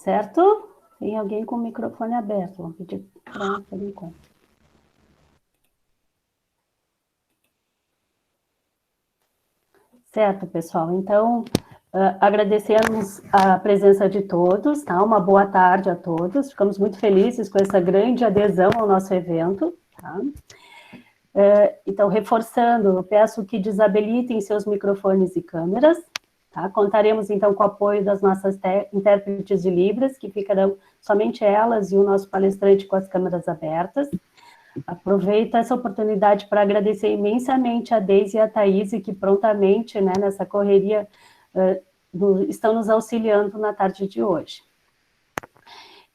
Certo? Tem alguém com o microfone aberto, vou pedir para por enquanto. Certo, pessoal. Então, agradecemos a presença de todos, tá? Uma boa tarde a todos. Ficamos muito felizes com essa grande adesão ao nosso evento, tá? Então, reforçando, eu peço que desabilitem seus microfones e câmeras, tá? Contaremos, então, com o apoio das nossas intérpretes de Libras, que ficarão somente elas e o nosso palestrante com as câmeras abertas. Aproveito essa oportunidade para agradecer imensamente a Deise e a Thaís, que prontamente, né, nessa correria, estão nos auxiliando na tarde de hoje.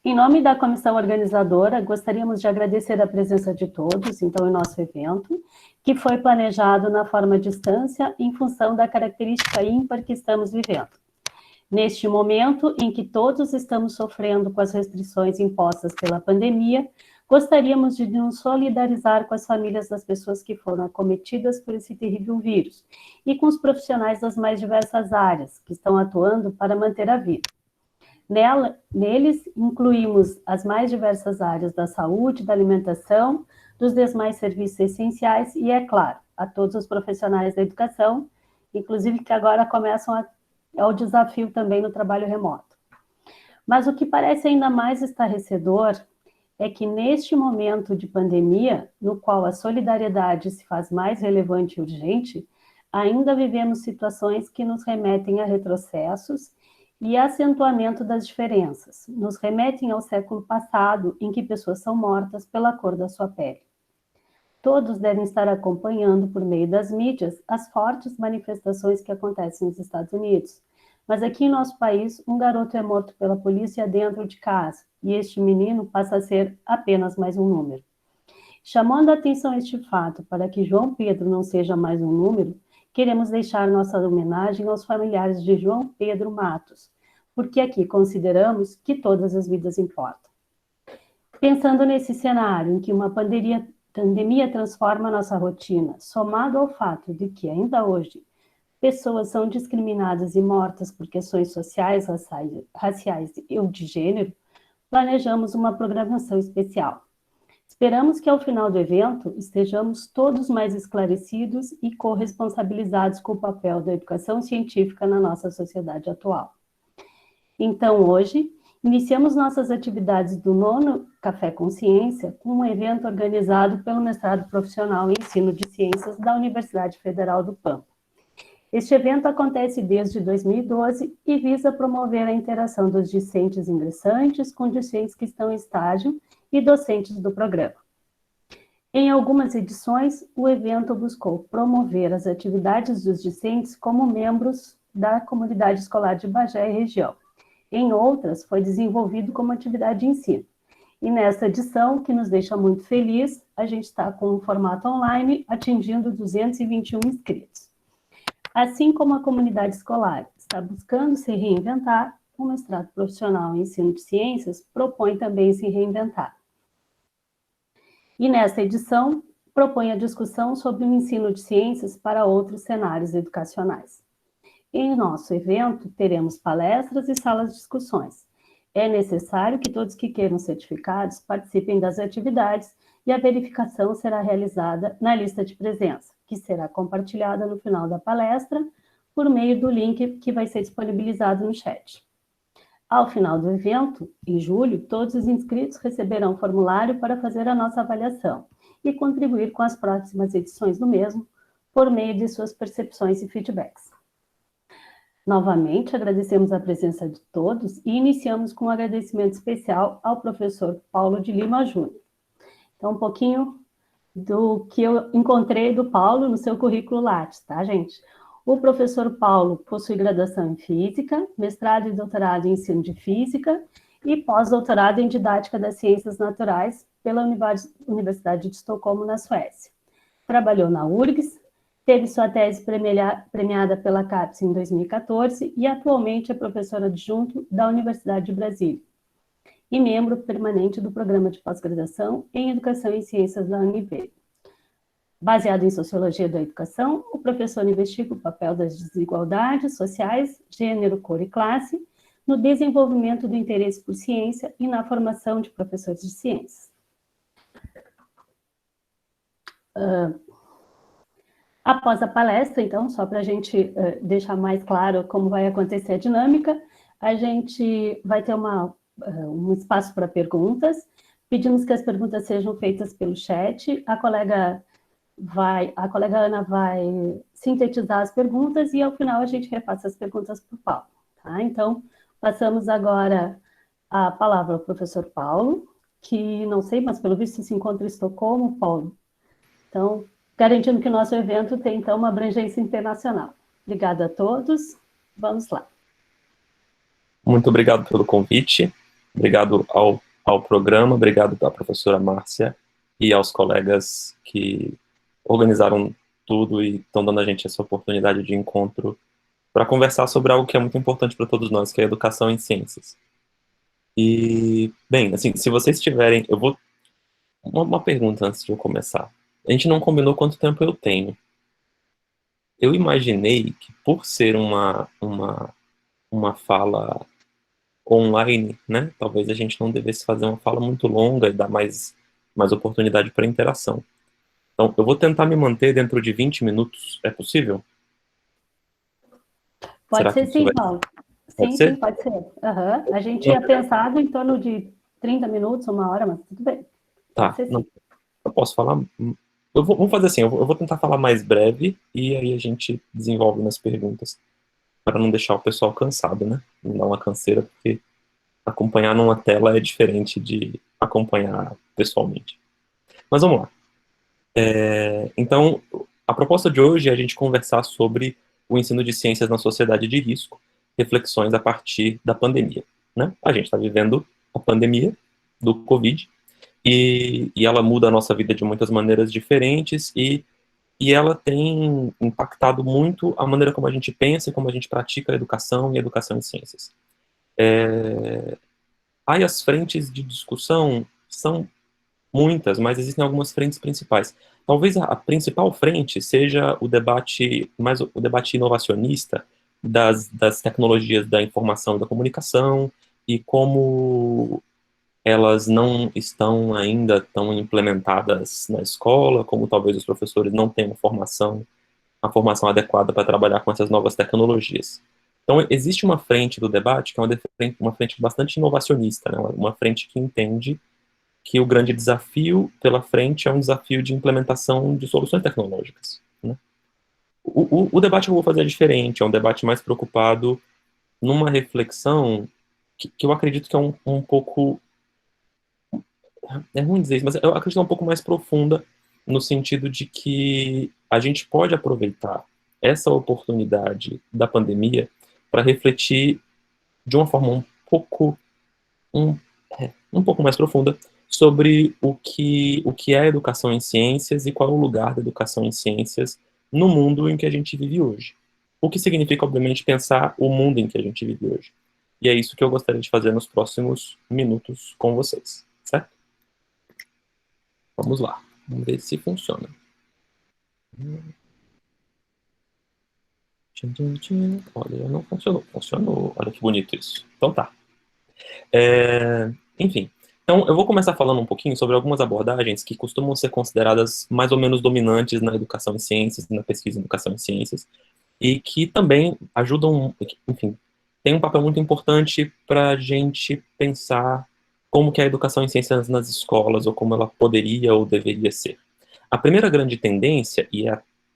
Em nome da comissão organizadora, gostaríamos de agradecer a presença de todos, então, em nosso evento, que foi planejado na forma de distância em função da característica ímpar que estamos vivendo. Neste momento em que todos estamos sofrendo com as restrições impostas pela pandemia, gostaríamos de nos solidarizar com as famílias das pessoas que foram acometidas por esse terrível vírus e com os profissionais das mais diversas áreas que estão atuando para manter a vida. Neles, incluímos as mais diversas áreas da saúde, da alimentação, dos demais serviços essenciais e, é claro, a todos os profissionais da educação, inclusive que agora começam ao desafio também no trabalho remoto. Mas o que parece ainda mais estarrecedor é que neste momento de pandemia, no qual a solidariedade se faz mais relevante e urgente, ainda vivemos situações que nos remetem a retrocessos e acentuamento das diferenças, nos remetem ao século passado, em que pessoas são mortas pela cor da sua pele. Todos devem estar acompanhando, por meio das mídias, as fortes manifestações que acontecem nos Estados Unidos. Mas aqui em nosso país, um garoto é morto pela polícia dentro de casa, e este menino passa a ser apenas mais um número. Chamando a atenção a este fato, para que João Pedro não seja mais um número, queremos deixar nossa homenagem aos familiares de João Pedro Matos, porque aqui consideramos que todas as vidas importam. Pensando nesse cenário em que uma pandemia transforma a nossa rotina, somado ao fato de que, ainda hoje, pessoas são discriminadas e mortas por questões sociais, raciais ou de gênero, planejamos uma programação especial. Esperamos que, ao final do evento, estejamos todos mais esclarecidos e corresponsabilizados com o papel da educação científica na nossa sociedade atual. Então, hoje, iniciamos nossas atividades do 9º Café Consciência com um evento organizado pelo Mestrado Profissional em Ensino de Ciências da Universidade Federal do Pampa. Este evento acontece desde 2012 e visa promover a interação dos discentes ingressantes com discentes que estão em estágio e docentes do programa. Em algumas edições, o evento buscou promover as atividades dos discentes como membros da comunidade escolar de Bagé e região. Em outras, foi desenvolvido como atividade de ensino. E nessa edição, que nos deixa muito feliz, a gente está com um formato online atingindo 221 inscritos. Assim como a comunidade escolar está buscando se reinventar, o mestrado profissional em ensino de ciências propõe também se reinventar. E nesta edição, propõe a discussão sobre o ensino de ciências para outros cenários educacionais. Em nosso evento, teremos palestras e salas de discussões. É necessário que todos que queiram certificados participem das atividades e a verificação será realizada na lista de presença, que será compartilhada no final da palestra por meio do link que vai ser disponibilizado no chat. Ao final do evento, em julho, todos os inscritos receberão um formulário para fazer a nossa avaliação e contribuir com as próximas edições do mesmo por meio de suas percepções e feedbacks. Novamente, agradecemos a presença de todos e iniciamos com um agradecimento especial ao professor Paulo de Lima Júnior. Então, um pouquinho do que eu encontrei do Paulo no seu currículo Lattes, tá, gente? O professor Paulo possui graduação em Física, mestrado e doutorado em Ensino de Física e pós-doutorado em Didática das Ciências Naturais pela Universidade de Estocolmo, na Suécia. Trabalhou na URGS, teve sua tese premiada pela CAPES em 2014 e atualmente é professor adjunto da Universidade de Brasília e membro permanente do Programa de Pós-Graduação em Educação e Ciências da UNB. Baseado em Sociologia da Educação, o professor investiga o papel das desigualdades sociais, gênero, cor e classe, no desenvolvimento do interesse por ciência e na formação de professores de ciências. Após a palestra, então, só para a gente deixar mais claro como vai acontecer a dinâmica, a gente vai ter um espaço para perguntas. Pedimos que as perguntas sejam feitas pelo chat. A colega Ana vai sintetizar as perguntas e, ao final, a gente repassa as perguntas para o Paulo. Tá? Então, passamos agora a palavra ao professor Paulo, que não sei, mas pelo visto se encontra em Estocolmo, Paulo. Então, garantindo que o nosso evento tem, então, uma abrangência internacional. Obrigada a todos. Vamos lá. Muito obrigado pelo convite. Obrigado ao programa, obrigado à professora Márcia e aos colegas que organizaram tudo e estão dando a gente essa oportunidade de encontro para conversar sobre algo que é muito importante para todos nós, que é a educação em ciências. E, bem, assim, se vocês tiverem... Uma pergunta antes de eu começar. A gente não combinou quanto tempo eu tenho. Eu imaginei que, por ser uma fala online, né, talvez a gente não devesse fazer uma fala muito longa e dar mais oportunidade para interação. Então, eu vou tentar me manter dentro de 20 minutos. É possível? Pode ser sim, Paulo. Pode ser? Sim, pode ser. Uhum. A gente tinha pensado em torno de 30 minutos, 1 hora, mas tudo bem. Tá, não, eu posso falar... Vamos fazer assim, eu vou tentar falar mais breve e aí a gente desenvolve nas perguntas, para não deixar o pessoal cansado, né? Não dar uma canseira, porque acompanhar numa tela é diferente de acompanhar pessoalmente. Mas vamos lá. Então, a proposta de hoje é a gente conversar sobre o ensino de ciências na sociedade de risco, reflexões a partir da pandemia, né? A gente está vivendo a pandemia do Covid e ela muda a nossa vida de muitas maneiras diferentes e ela tem impactado muito a maneira como a gente pensa e como a gente pratica a educação e a educação em ciências. Aí as frentes de discussão são muitas, mas existem algumas frentes principais. Talvez a principal frente seja o debate inovacionista das tecnologias da informação e da comunicação e como elas não estão ainda tão implementadas na escola, como talvez os professores não tenham a formação adequada para trabalhar com essas novas tecnologias. Então, existe uma frente do debate que é uma frente bastante inovacionista, né? Uma frente que entende que o grande desafio pela frente é um desafio de implementação de soluções tecnológicas, né? O debate que eu vou fazer é diferente, é um debate mais preocupado numa reflexão que eu acredito que é um pouco... É ruim dizer isso, mas eu acredito que é um pouco mais profunda, no sentido de que a gente pode aproveitar essa oportunidade da pandemia para refletir de uma forma um pouco mais profunda sobre o que é a educação em ciências e qual é o lugar da educação em ciências no mundo em que a gente vive hoje. O que significa, obviamente, pensar o mundo em que a gente vive hoje. E é isso que eu gostaria de fazer nos próximos minutos com vocês, certo? Vamos lá, vamos ver se funciona. Olha, não funcionou. Funcionou. Olha que bonito isso. Então tá. Enfim, então eu vou começar falando um pouquinho sobre algumas abordagens que costumam ser consideradas mais ou menos dominantes na educação em ciências, na pesquisa em educação em ciências, e que também ajudam, enfim, tem um papel muito importante para a gente pensar como que é a educação em ciências nas escolas, ou como ela poderia ou deveria ser. A primeira grande tendência,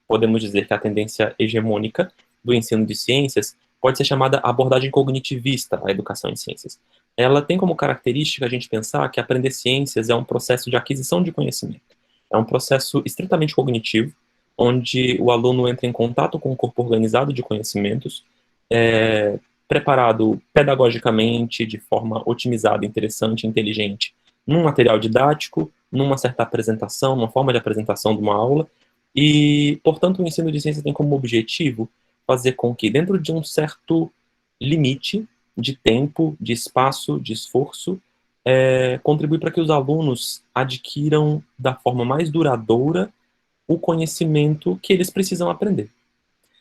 podemos dizer que é a tendência hegemônica do ensino de ciências, pode ser chamada abordagem cognitivista à educação em ciências. Ela tem como característica a gente pensar que aprender ciências é um processo de aquisição de conhecimento. É um processo estritamente cognitivo, onde o aluno entra em contato com um corpo organizado de conhecimentos, preparado pedagogicamente, de forma otimizada, interessante, inteligente, num material didático, numa certa apresentação, numa forma de apresentação de uma aula, e, portanto, o ensino de ciências tem como objetivo fazer com que, dentro de um certo limite de tempo, de espaço, de esforço, contribui para que os alunos adquiram da forma mais duradoura o conhecimento que eles precisam aprender.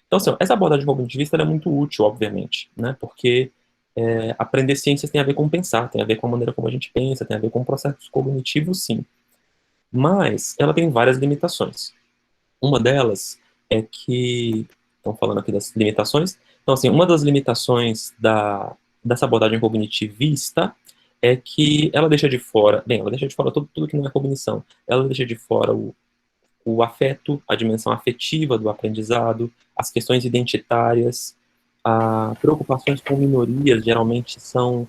Então, assim, essa abordagem cognitivista é muito útil, obviamente, né? Porque aprender ciências tem a ver com pensar, tem a ver com a maneira como a gente pensa, tem a ver com processos cognitivos, sim. Mas ela tem várias limitações. Uma delas é que, estão falando aqui das limitações, então, assim, uma das limitações dessa abordagem cognitivista é que ela deixa de fora, bem, ela deixa de fora tudo que não é cognição, ela deixa de fora o afeto, a dimensão afetiva do aprendizado, as questões identitárias, preocupações com minorias geralmente são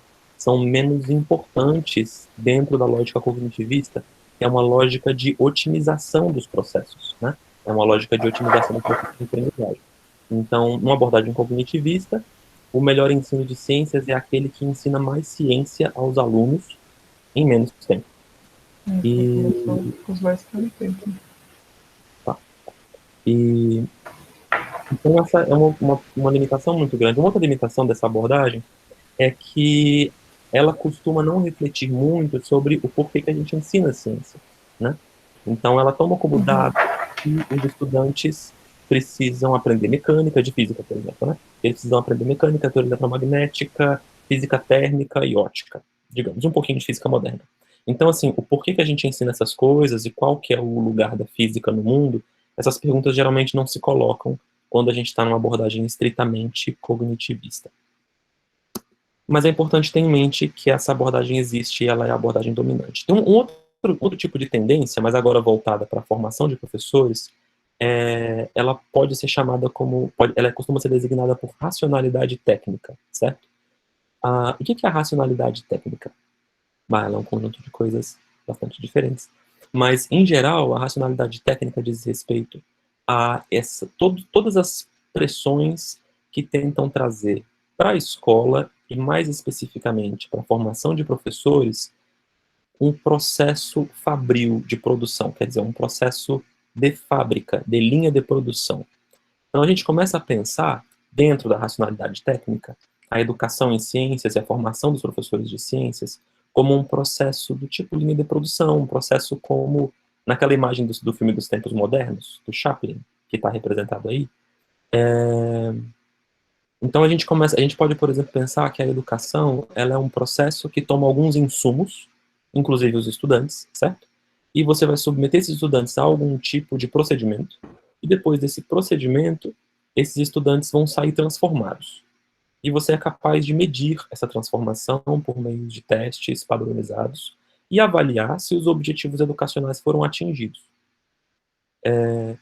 menos importantes dentro da lógica cognitivista, que é uma lógica de otimização dos processos, né? É uma lógica de otimização do processo de aprendizagem. Então, numa abordagem cognitivista, o melhor ensino de ciências é aquele que ensina mais ciência aos alunos em menos tempo. E, os dois tempo. tá. E então essa é uma limitação muito grande. Uma outra limitação dessa abordagem é que ela costuma não refletir muito sobre o porquê que a gente ensina a ciência, né? Então ela toma como dado que os estudantes precisam aprender mecânica de física, por exemplo, né? Eles precisam aprender mecânica, teoria eletromagnética, física térmica e ótica, digamos, um pouquinho de física moderna. Então, assim, o porquê que a gente ensina essas coisas e qual que é o lugar da física no mundo, essas perguntas geralmente não se colocam quando a gente está numa abordagem estritamente cognitivista. Mas é importante ter em mente que essa abordagem existe e ela é a abordagem dominante. Tem outro tipo de tendência, mas agora voltada para a formação de professores, ela pode ser chamada como, ela costuma ser designada por racionalidade técnica, certo? O que é a racionalidade técnica? Ela é um conjunto de coisas bastante diferentes. Mas, em geral, a racionalidade técnica diz respeito a todas as pressões que tentam trazer para a escola, e mais especificamente para a formação de professores, um processo fabril de produção, quer dizer, um processo de fábrica, de linha de produção. Então a gente começa a pensar, dentro da racionalidade técnica, a educação em ciências e a formação dos professores de ciências como um processo do tipo linha de produção, um processo como naquela imagem do filme dos tempos modernos, do Chaplin, que está representado aí. Então a gente pode, por exemplo, pensar que a educação ela é um processo que toma alguns insumos, inclusive os estudantes, certo? E você vai submeter esses estudantes a algum tipo de procedimento, e depois desse procedimento, esses estudantes vão sair transformados. E você é capaz de medir essa transformação por meio de testes padronizados e avaliar se os objetivos educacionais foram atingidos.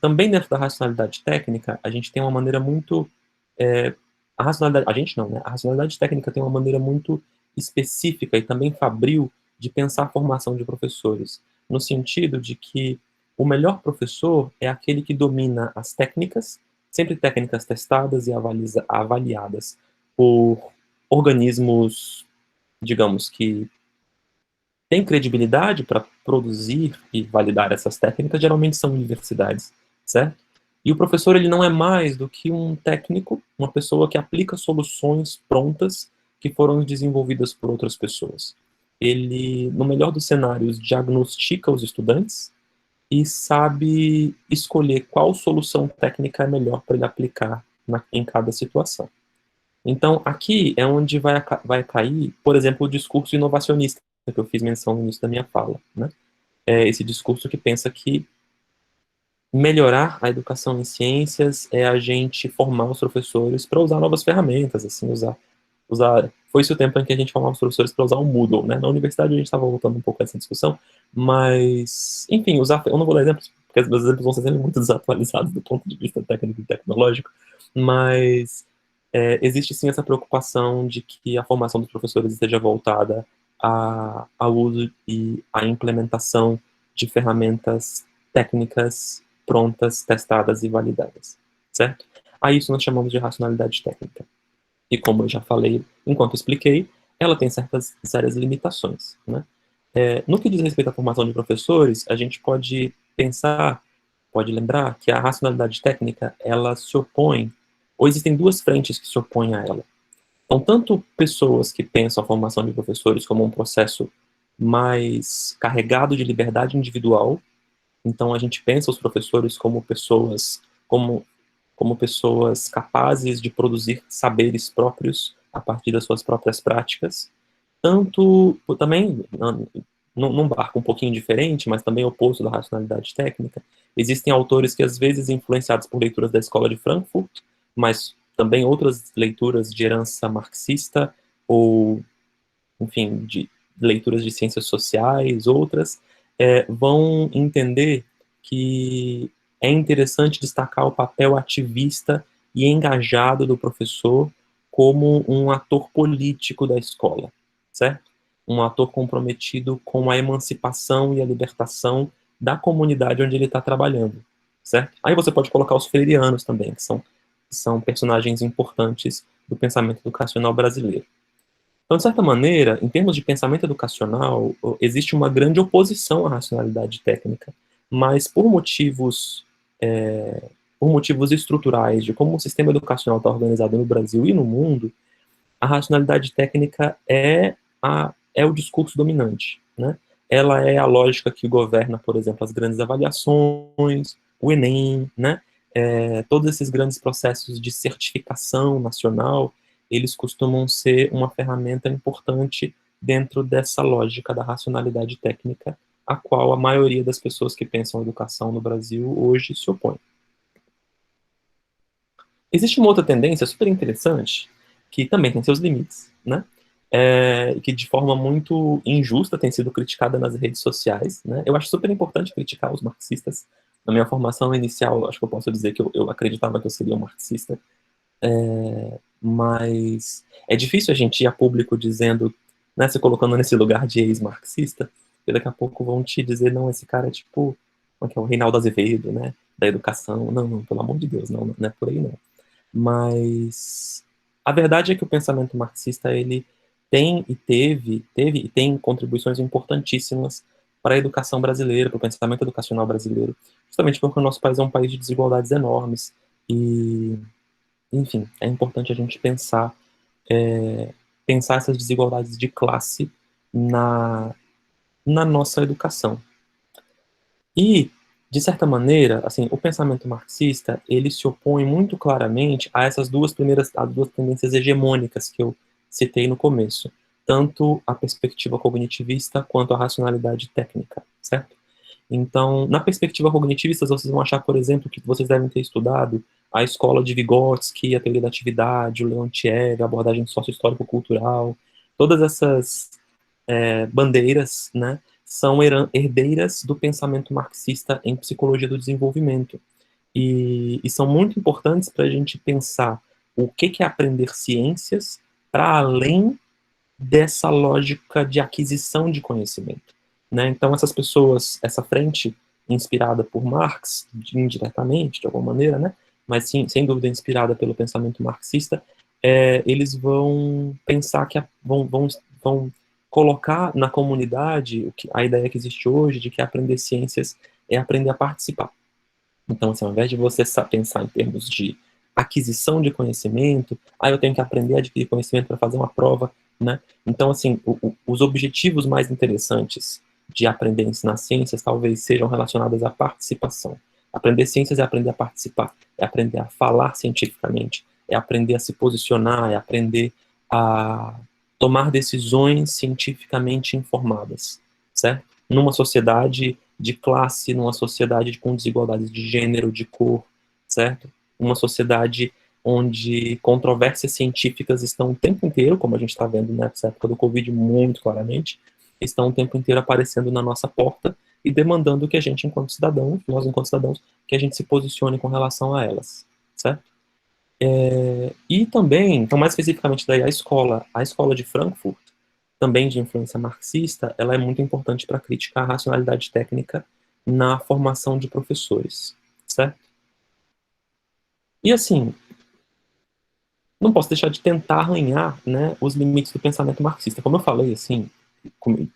Também dentro da racionalidade técnica, a gente tem uma maneira muito a racionalidade, a gente não, né? A racionalidade técnica tem uma maneira muito específica e também fabril de pensar a formação de professores, no sentido de que o melhor professor é aquele que domina as técnicas, sempre técnicas testadas e avaliadas por organismos, digamos, que têm credibilidade para produzir e validar essas técnicas, geralmente são universidades, certo? E o professor, ele não é mais do que um técnico, uma pessoa que aplica soluções prontas que foram desenvolvidas por outras pessoas. Ele, no melhor dos cenários, diagnostica os estudantes e sabe escolher qual solução técnica é melhor para ele aplicar em cada situação. Então, aqui é onde vai cair, por exemplo, o discurso inovacionista, que eu fiz menção no início da minha fala, né? Esse discurso que pensa que melhorar a educação em ciências é a gente formar os professores para usar novas ferramentas, assim, foi esse o tempo em que a gente formava os professores para usar o Moodle, né? Na universidade a gente estava voltando um pouco a essa discussão, mas, enfim, eu não vou dar exemplos, porque os meus exemplos vão ser sempre muito desatualizados do ponto de vista técnico e tecnológico, mas existe sim essa preocupação de que a formação dos professores esteja voltada ao uso e à implementação de ferramentas técnicas prontas, testadas e validadas, certo? A isso nós chamamos de racionalidade técnica. E como eu já falei, enquanto expliquei, ela tem certas sérias limitações, né? No que diz respeito à formação de professores, a gente pode pensar, pode lembrar que a racionalidade técnica, ela se opõe, ou existem duas frentes que se opõem a ela. Então, tanto pessoas que pensam a formação de professores como um processo mais carregado de liberdade individual, então a gente pensa os professores como pessoas, como pessoas capazes de produzir saberes próprios a partir das suas próprias práticas, tanto também num barco um pouquinho diferente, mas também oposto da racionalidade técnica. Existem autores que, às vezes, influenciados por leituras da Escola de Frankfurt, mas também outras leituras de herança marxista, ou, enfim, de leituras de ciências sociais, outras, vão entender que é interessante destacar o papel ativista e engajado do professor como um ator político da escola, certo? Um ator comprometido com a emancipação e a libertação da comunidade onde ele está trabalhando, certo? Aí você pode colocar os freirianos também, que são personagens importantes do pensamento educacional brasileiro. Então, de certa maneira, em termos de pensamento educacional, existe uma grande oposição à racionalidade técnica, mas por motivos estruturais de como o sistema educacional está organizado no Brasil e no mundo, a racionalidade técnica é o discurso dominante, né? Ela é a lógica que governa, por exemplo, as grandes avaliações, o Enem, né? Todos esses grandes processos de certificação nacional, eles costumam ser uma ferramenta importante dentro dessa lógica da racionalidade técnica, a qual a maioria das pessoas que pensam educação no Brasil hoje se opõe. Existe uma outra tendência super interessante, que também tem seus limites, né? Que de forma muito injusta tem sido criticada nas redes sociais, né? Eu acho super importante criticar os marxistas. Na minha formação inicial, acho que eu posso dizer que eu acreditava que eu seria um marxista, mas é difícil a gente ir a público dizendo, né, se colocando nesse lugar de ex-marxista, e daqui a pouco vão te dizer, não, esse cara é tipo, como é que é, o Reinaldo Azevedo, né, da educação. Não, não, pelo amor de Deus, não é por aí não. Mas a verdade é que o pensamento marxista, ele tem e tem contribuições importantíssimas para a educação brasileira, para o pensamento educacional brasileiro, justamente porque o nosso país é um país de desigualdades enormes e, enfim, é importante a gente pensar essas desigualdades de classe na nossa educação. E, de certa maneira, assim, o pensamento marxista, ele se opõe muito claramente a essas duas tendências hegemônicas que eu citei no começo, tanto a perspectiva cognitivista quanto a racionalidade técnica, certo? Então, na perspectiva cognitivista, vocês vão achar, por exemplo, que vocês devem ter estudado a escola de Vygotsky, a teoria da atividade, o Leontiev, a abordagem sócio-histórico-cultural, todas essas bandeiras, né, são herdeiras do pensamento marxista em psicologia do desenvolvimento. E são muito importantes para a gente pensar o que é aprender ciências para além dessa lógica de aquisição de conhecimento, né? Então, essas pessoas, essa frente inspirada por Marx, indiretamente, de alguma maneira, né? Mas sim, sem dúvida inspirada pelo pensamento marxista, eles vão pensar que vão colocar na comunidade a ideia que existe hoje de que aprender ciências é aprender a participar. Então, assim, ao invés de você pensar em termos de aquisição de conhecimento, eu tenho que aprender a adquirir conhecimento para fazer uma prova, né? Então, assim, os objetivos mais interessantes de aprender e ensinar ciências talvez sejam relacionados à participação. Aprender ciências é aprender a participar, é aprender a falar cientificamente, é aprender a se posicionar, é aprender a tomar decisões cientificamente informadas, certo? Numa sociedade de classe, numa sociedade com desigualdades de gênero, de cor, certo? Uma sociedade onde controvérsias científicas estão o tempo inteiro, como a gente está vendo nessa época do Covid muito claramente, estão o tempo inteiro aparecendo na nossa porta e demandando que a gente, enquanto cidadãos, nós enquanto cidadãos, que a gente se posicione com relação a elas, certo? E também, então mais especificamente daí a escola de Frankfurt, também de influência marxista, ela é muito importante para criticar a racionalidade técnica na formação de professores, certo? E assim, não posso deixar de tentar arranhar, né, os limites do pensamento marxista. Como eu falei, assim,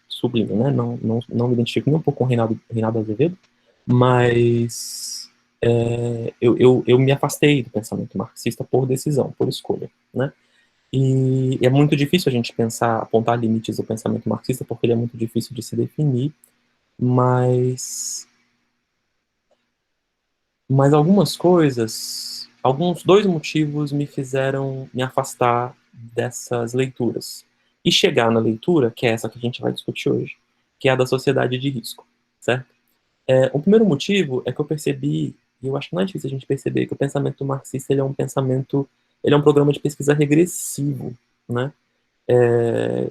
sublime, né, não me identifico nem um pouco com o Reinaldo Azevedo, mas eu me afastei do pensamento marxista por decisão, por escolha, né? E é muito difícil a gente apontar limites do pensamento marxista, porque ele é muito difícil de se definir, mas algumas coisas, alguns dois motivos me fizeram me afastar dessas leituras. E chegar na leitura, que é essa que a gente vai discutir hoje, que é a da sociedade de risco, certo? O primeiro motivo é que eu percebi, e eu acho que não é difícil a gente perceber, que o pensamento marxista ele é um pensamento, ele é um programa de pesquisa regressivo, né?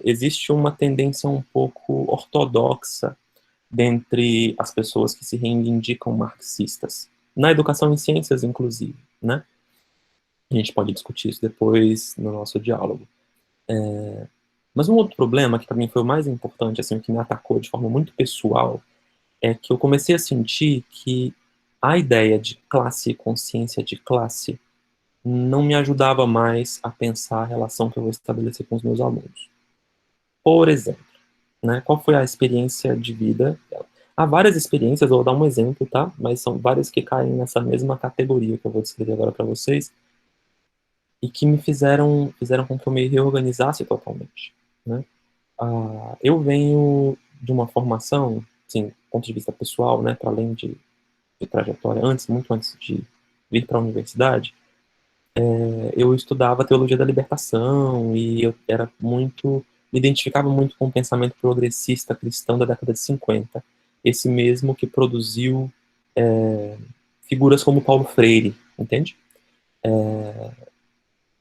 Existe uma tendência um pouco ortodoxa dentre as pessoas que se reivindicam marxistas, na educação em ciências, inclusive, né? A gente pode discutir isso depois no nosso diálogo. Mas um outro problema, que para mim foi o mais importante, assim, o que me atacou de forma muito pessoal, é que eu comecei a sentir que a ideia de classe e consciência de classe não me ajudava mais a pensar a relação que eu vou estabelecer com os meus alunos. Por exemplo, né, qual foi a experiência de vida dela? Há várias experiências, eu vou dar um exemplo, tá? Mas são várias que caem nessa mesma categoria que eu vou descrever agora para vocês e que me fizeram com que eu me reorganizasse totalmente, né? Eu venho de uma formação, assim, do ponto de vista pessoal, né, para além de trajetória, muito antes de vir para a universidade, eu estudava teologia da libertação e eu era muito, me identificava muito com o pensamento progressista cristão da década de 50, esse mesmo que produziu figuras como Paulo Freire, entende?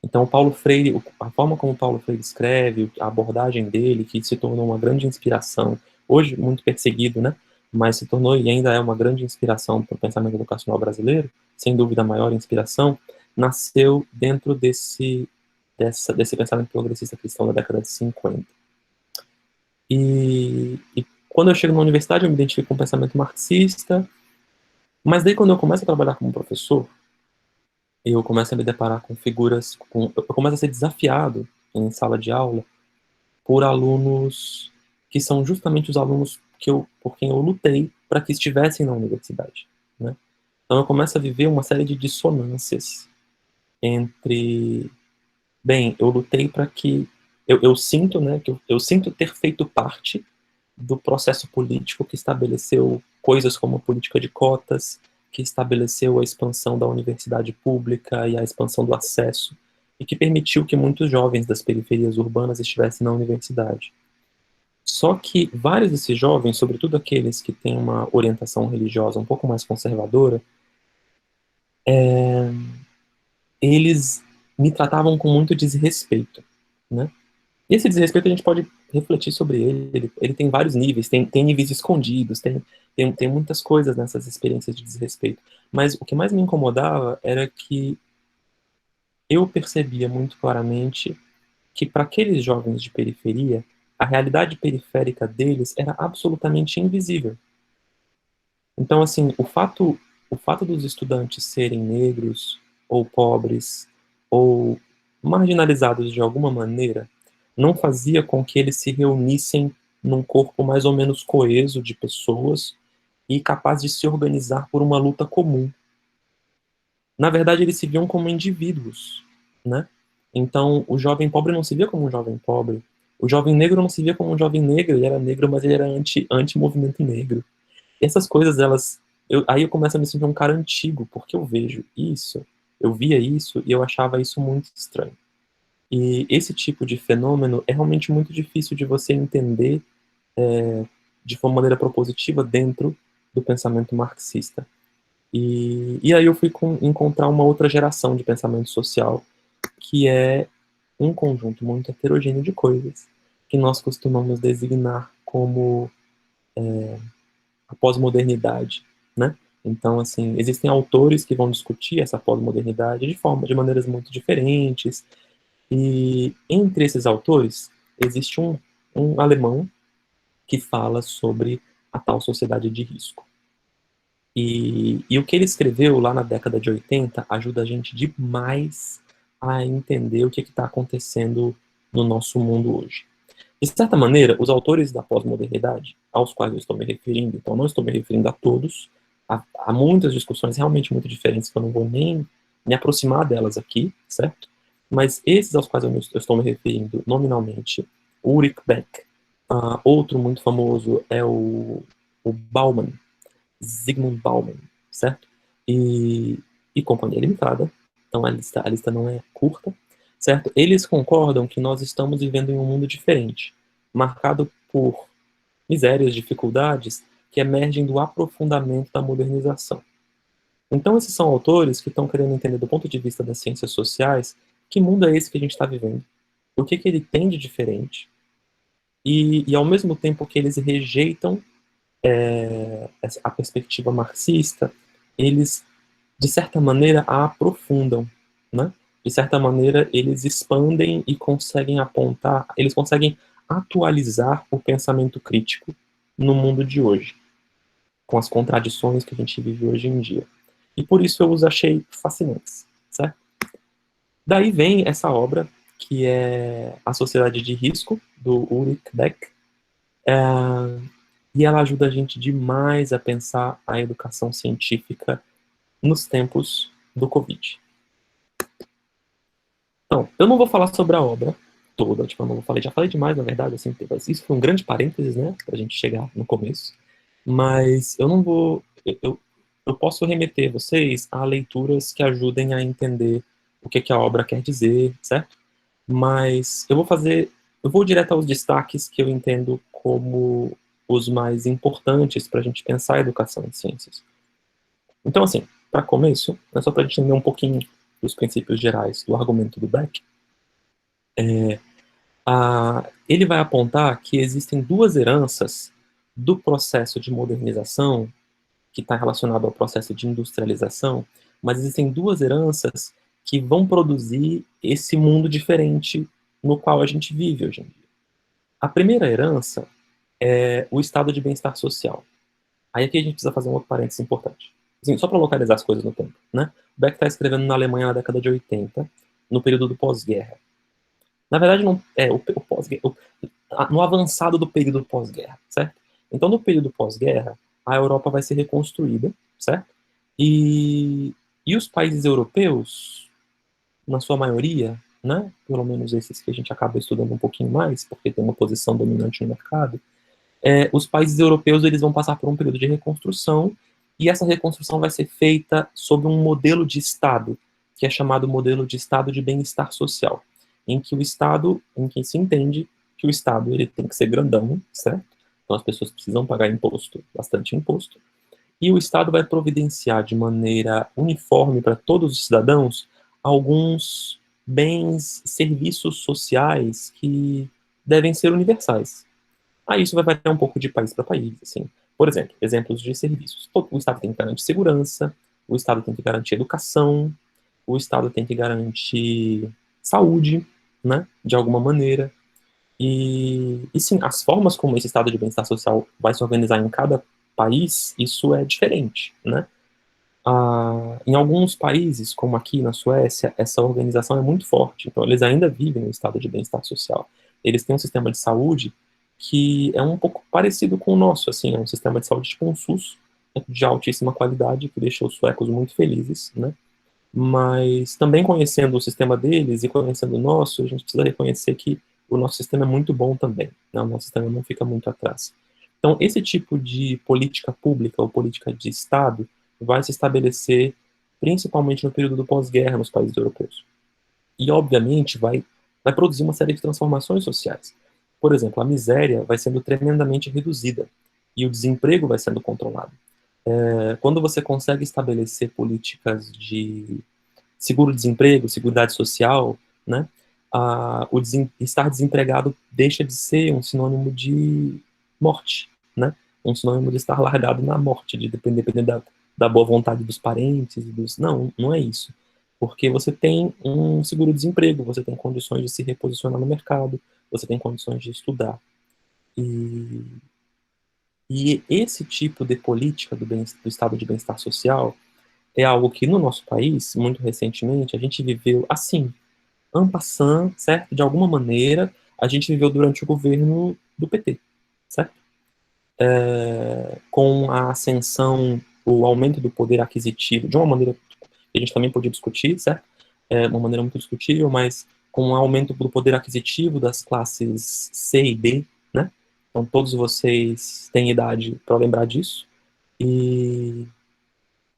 Então, o Paulo Freire, a forma como o Paulo Freire escreve, a abordagem dele, que se tornou uma grande inspiração, hoje muito perseguido, né? Mas se tornou e ainda é uma grande inspiração para o pensamento educacional brasileiro, sem dúvida a maior inspiração, nasceu dentro desse pensamento progressista cristão da década de 50. E quando eu chego na universidade, eu me identifico com o pensamento marxista, mas daí quando eu começo a trabalhar como professor, eu começo a me deparar com figuras, eu começo a ser desafiado em sala de aula por alunos que são justamente os alunos por quem eu lutei para que estivessem na universidade, né? Então eu começo a viver uma série de dissonâncias entre, bem, eu lutei para que eu sinto, né, que eu sinto ter feito parte do processo político que estabeleceu coisas como a política de cotas, que estabeleceu a expansão da universidade pública e a expansão do acesso, e que permitiu que muitos jovens das periferias urbanas estivessem na universidade. Só que vários desses jovens, sobretudo aqueles que têm uma orientação religiosa um pouco mais conservadora, eles me tratavam com muito desrespeito, né? E esse desrespeito a gente pode refletir sobre ele tem vários níveis, tem níveis escondidos, tem muitas coisas nessas experiências de desrespeito. Mas o que mais me incomodava era que eu percebia muito claramente que para aqueles jovens de periferia, a realidade periférica deles era absolutamente invisível. Então, assim, o fato dos estudantes serem negros, ou pobres, ou marginalizados de alguma maneira, não fazia com que eles se reunissem num corpo mais ou menos coeso de pessoas e capaz de se organizar por uma luta comum. Na verdade, eles se viam como indivíduos, né? Então, o jovem pobre não se via como um jovem pobre, o jovem negro não se via como um jovem negro, ele era negro, mas ele era anti-movimento negro. Essas coisas, aí eu começo a me sentir um cara antigo, porque eu vejo isso, eu via isso e eu achava isso muito estranho. E esse tipo de fenômeno é realmente muito difícil de você entender de uma maneira propositiva dentro do pensamento marxista. E aí eu fui encontrar uma outra geração de pensamento social, que é um conjunto muito heterogêneo de coisas, que nós costumamos designar como a pós-modernidade, né? Então, assim, existem autores que vão discutir essa pós-modernidade de maneiras muito diferentes, e entre esses autores existe um alemão que fala sobre a tal sociedade de risco. E o que ele escreveu lá na década de 80 ajuda a gente demais a entender o que está acontecendo no nosso mundo hoje. De certa maneira, os autores da pós-modernidade, aos quais eu estou me referindo, então não estou me referindo a todos, há muitas discussões realmente muito diferentes que eu não vou nem me aproximar delas aqui, certo? Mas esses aos quais eu estou me referindo nominalmente, Ulrich Beck, outro muito famoso é o Bauman, Zygmunt Bauman, certo? E Companhia Limitada, então a lista não é curta, certo? Eles concordam que nós estamos vivendo em um mundo diferente, marcado por misérias, dificuldades que emergem do aprofundamento da modernização. Então, esses são autores que estão querendo entender do ponto de vista das ciências sociais que mundo é esse que a gente está vivendo, o que ele tem de diferente, e ao mesmo tempo que eles rejeitam a perspectiva marxista, eles, de certa maneira, a aprofundam, né? De certa maneira, eles expandem e conseguem apontar, eles conseguem atualizar o pensamento crítico no mundo de hoje, com as contradições que a gente vive hoje em dia. E por isso eu os achei fascinantes, certo? Daí vem essa obra, que é A Sociedade de Risco, do Ulrich Beck, e ela ajuda a gente demais a pensar a educação científica nos tempos do Covid. Então, eu não vou falar sobre a obra toda, tipo, eu não vou falar, já falei demais, na verdade, assim, isso foi um grande parênteses, né, pra gente chegar no começo, mas eu não vou, eu posso remeter vocês a leituras que ajudem a entender o que a obra quer dizer, certo? Mas eu vou direto aos destaques que eu entendo como os mais importantes para a gente pensar a educação em ciências. Então, assim, para começo, é só para a gente entender um pouquinho dos princípios gerais do argumento do Beck, ele vai apontar que existem duas heranças do processo de modernização, que está relacionado ao processo de industrialização, mas existem duas heranças que vão produzir esse mundo diferente no qual a gente vive hoje em dia. A primeira herança é o estado de bem-estar social. Aí aqui a gente precisa fazer um outro parênteses importante. Assim, só para localizar as coisas no tempo, né? O Beck está escrevendo na Alemanha na década de 80, no período do pós-guerra. Na verdade, não é o pós-guerra, no avançado do período pós-guerra, certo? Então, no período pós-guerra, a Europa vai ser reconstruída, certo? E os países europeus, na sua maioria, né, pelo menos esses que a gente acaba estudando um pouquinho mais, porque tem uma posição dominante no mercado, os países europeus eles vão passar por um período de reconstrução, e essa reconstrução vai ser feita sob um modelo de Estado, que é chamado modelo de Estado de bem-estar social, em que se entende que o Estado ele tem que ser grandão, certo? Então as pessoas precisam pagar imposto, bastante imposto, e o Estado vai providenciar de maneira uniforme para todos os cidadãos alguns bens, serviços sociais que devem ser universais. Aí isso vai variar um pouco de país para país, assim. Por exemplo, exemplos de serviços. O Estado tem que garantir segurança, o Estado tem que garantir educação, o Estado tem que garantir saúde, né, de alguma maneira. E sim, as formas como esse estado de bem-estar social vai se organizar em cada país, isso é diferente, né? Em alguns países, como aqui na Suécia, essa organização é muito forte. Então, eles ainda vivem no estado de bem-estar social. Eles têm um sistema de saúde que é um pouco parecido com o nosso, assim, é um sistema de saúde tipo um SUS, de altíssima qualidade, que deixa os suecos muito felizes, né? Mas também conhecendo o sistema deles e conhecendo o nosso, a gente precisa reconhecer que o nosso sistema é muito bom também, né? O nosso sistema não fica muito atrás. Então, esse tipo de política pública ou política de Estado vai se estabelecer principalmente no período do pós-guerra nos países europeus. E, obviamente, vai produzir uma série de transformações sociais. Por exemplo, a miséria vai sendo tremendamente reduzida e o desemprego vai sendo controlado. Quando você consegue estabelecer políticas de seguro-desemprego, seguridade social, né, estar desempregado deixa de ser um sinônimo de morte, né, um sinônimo de estar largado na morte, de depender da boa vontade dos parentes, não, não é isso. Porque você tem um seguro-desemprego, você tem condições de se reposicionar no mercado, você tem condições de estudar. E, e esse tipo de política do estado de bem-estar social é algo que no nosso país, muito recentemente, a gente viveu assim, en passant, certo? De alguma maneira, a gente viveu durante o governo do PT, certo? Com a ascensão, o aumento do poder aquisitivo, de uma maneira que a gente também podia discutir, certo? Uma maneira muito discutível, mas com o aumento do poder aquisitivo das classes C e D, né? Então, todos vocês têm idade para lembrar disso. E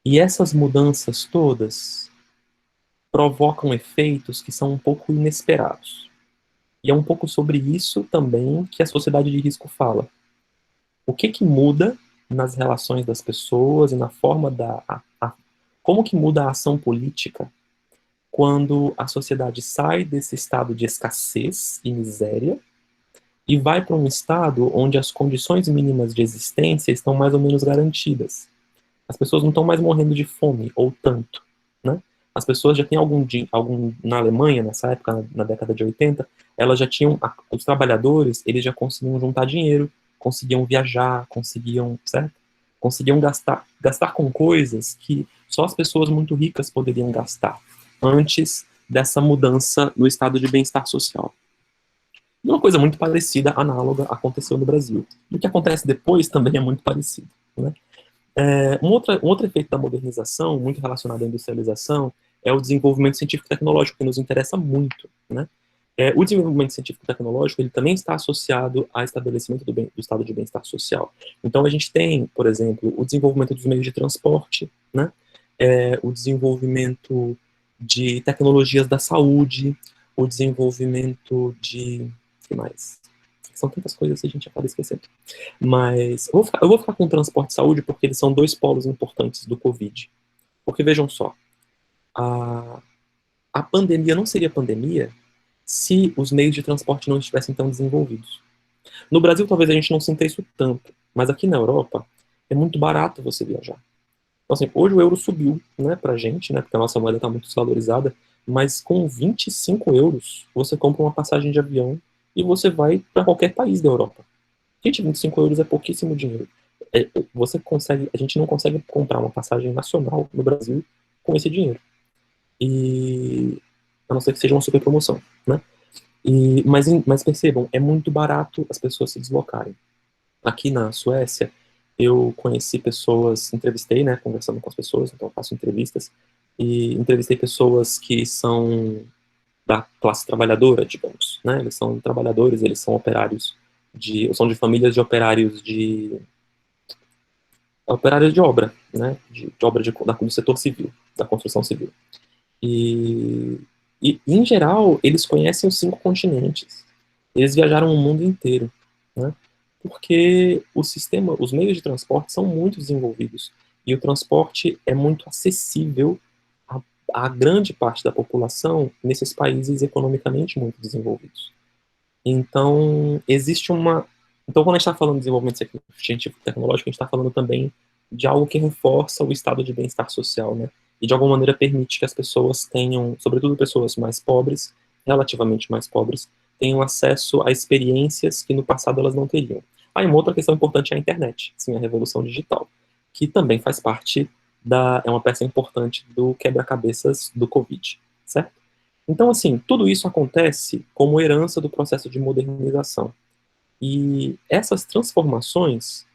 essas mudanças todas provocam efeitos que são um pouco inesperados. E é um pouco sobre isso também que a sociedade de risco fala. O que muda nas relações das pessoas e na forma como que muda a ação política quando a sociedade sai desse estado de escassez e miséria e vai para um estado onde as condições mínimas de existência estão mais ou menos garantidas. As pessoas não estão mais morrendo de fome, ou tanto, né? As pessoas já têm na Alemanha, nessa época, na década de 80, elas já tinham, os trabalhadores, eles já conseguiam juntar dinheiro, conseguiam viajar, certo? Conseguiam gastar com coisas que só as pessoas muito ricas poderiam gastar, antes dessa mudança no estado de bem-estar social. E uma coisa muito parecida, análoga, aconteceu no Brasil. E o que acontece depois também é muito parecido, né? Um outro efeito da modernização, muito relacionado à industrialização, é o desenvolvimento científico e tecnológico, que nos interessa muito, né? O desenvolvimento científico e tecnológico, ele também está associado ao estabelecimento do estado de bem-estar social. Então, a gente tem, por exemplo, o desenvolvimento dos meios de transporte, né? O desenvolvimento de tecnologias da saúde, o desenvolvimento de... O que mais? São tantas coisas que a gente acaba esquecendo. Mas eu vou ficar com o transporte e saúde porque eles são dois polos importantes do Covid. Porque vejam só, a pandemia não seria pandemia se os meios de transporte não estivessem tão desenvolvidos. No Brasil, talvez a gente não sinta isso tanto, mas aqui na Europa é muito barato você viajar. Então, assim, hoje o euro subiu, né, pra gente, né, porque a nossa moeda está muito desvalorizada, mas com 25 euros você compra uma passagem de avião e você vai para qualquer país da Europa. Gente, 25 euros é pouquíssimo dinheiro. A gente não consegue comprar uma passagem nacional no Brasil com esse dinheiro. A não ser que seja uma super promoção, né? Mas percebam, é muito barato as pessoas se deslocarem. Aqui na Suécia, eu conheci pessoas, entrevistei, né, conversando com as pessoas, então eu faço entrevistas, e entrevistei pessoas que são da classe trabalhadora, digamos, né? Eles são trabalhadores, eles são operários são de famílias de operários de obra, né? De obra do setor civil, da construção civil. E, em geral, eles conhecem os 5 continentes. Eles viajaram o mundo inteiro, né? Porque os meios de transporte são muito desenvolvidos e o transporte é muito acessível à grande parte da população nesses países economicamente muito desenvolvidos. Então, Então, quando a gente está falando de desenvolvimento científico e tecnológico, a gente está falando também de algo que reforça o estado de bem-estar social, né? E de alguma maneira permite que as pessoas tenham, sobretudo pessoas mais pobres, relativamente mais pobres, tenham acesso a experiências que no passado elas não teriam. Aí uma outra questão importante é a internet, sim, a revolução digital, que também faz parte é uma peça importante do quebra-cabeças do Covid, certo? Então, assim, tudo isso acontece como herança do processo de modernização. E essas transformações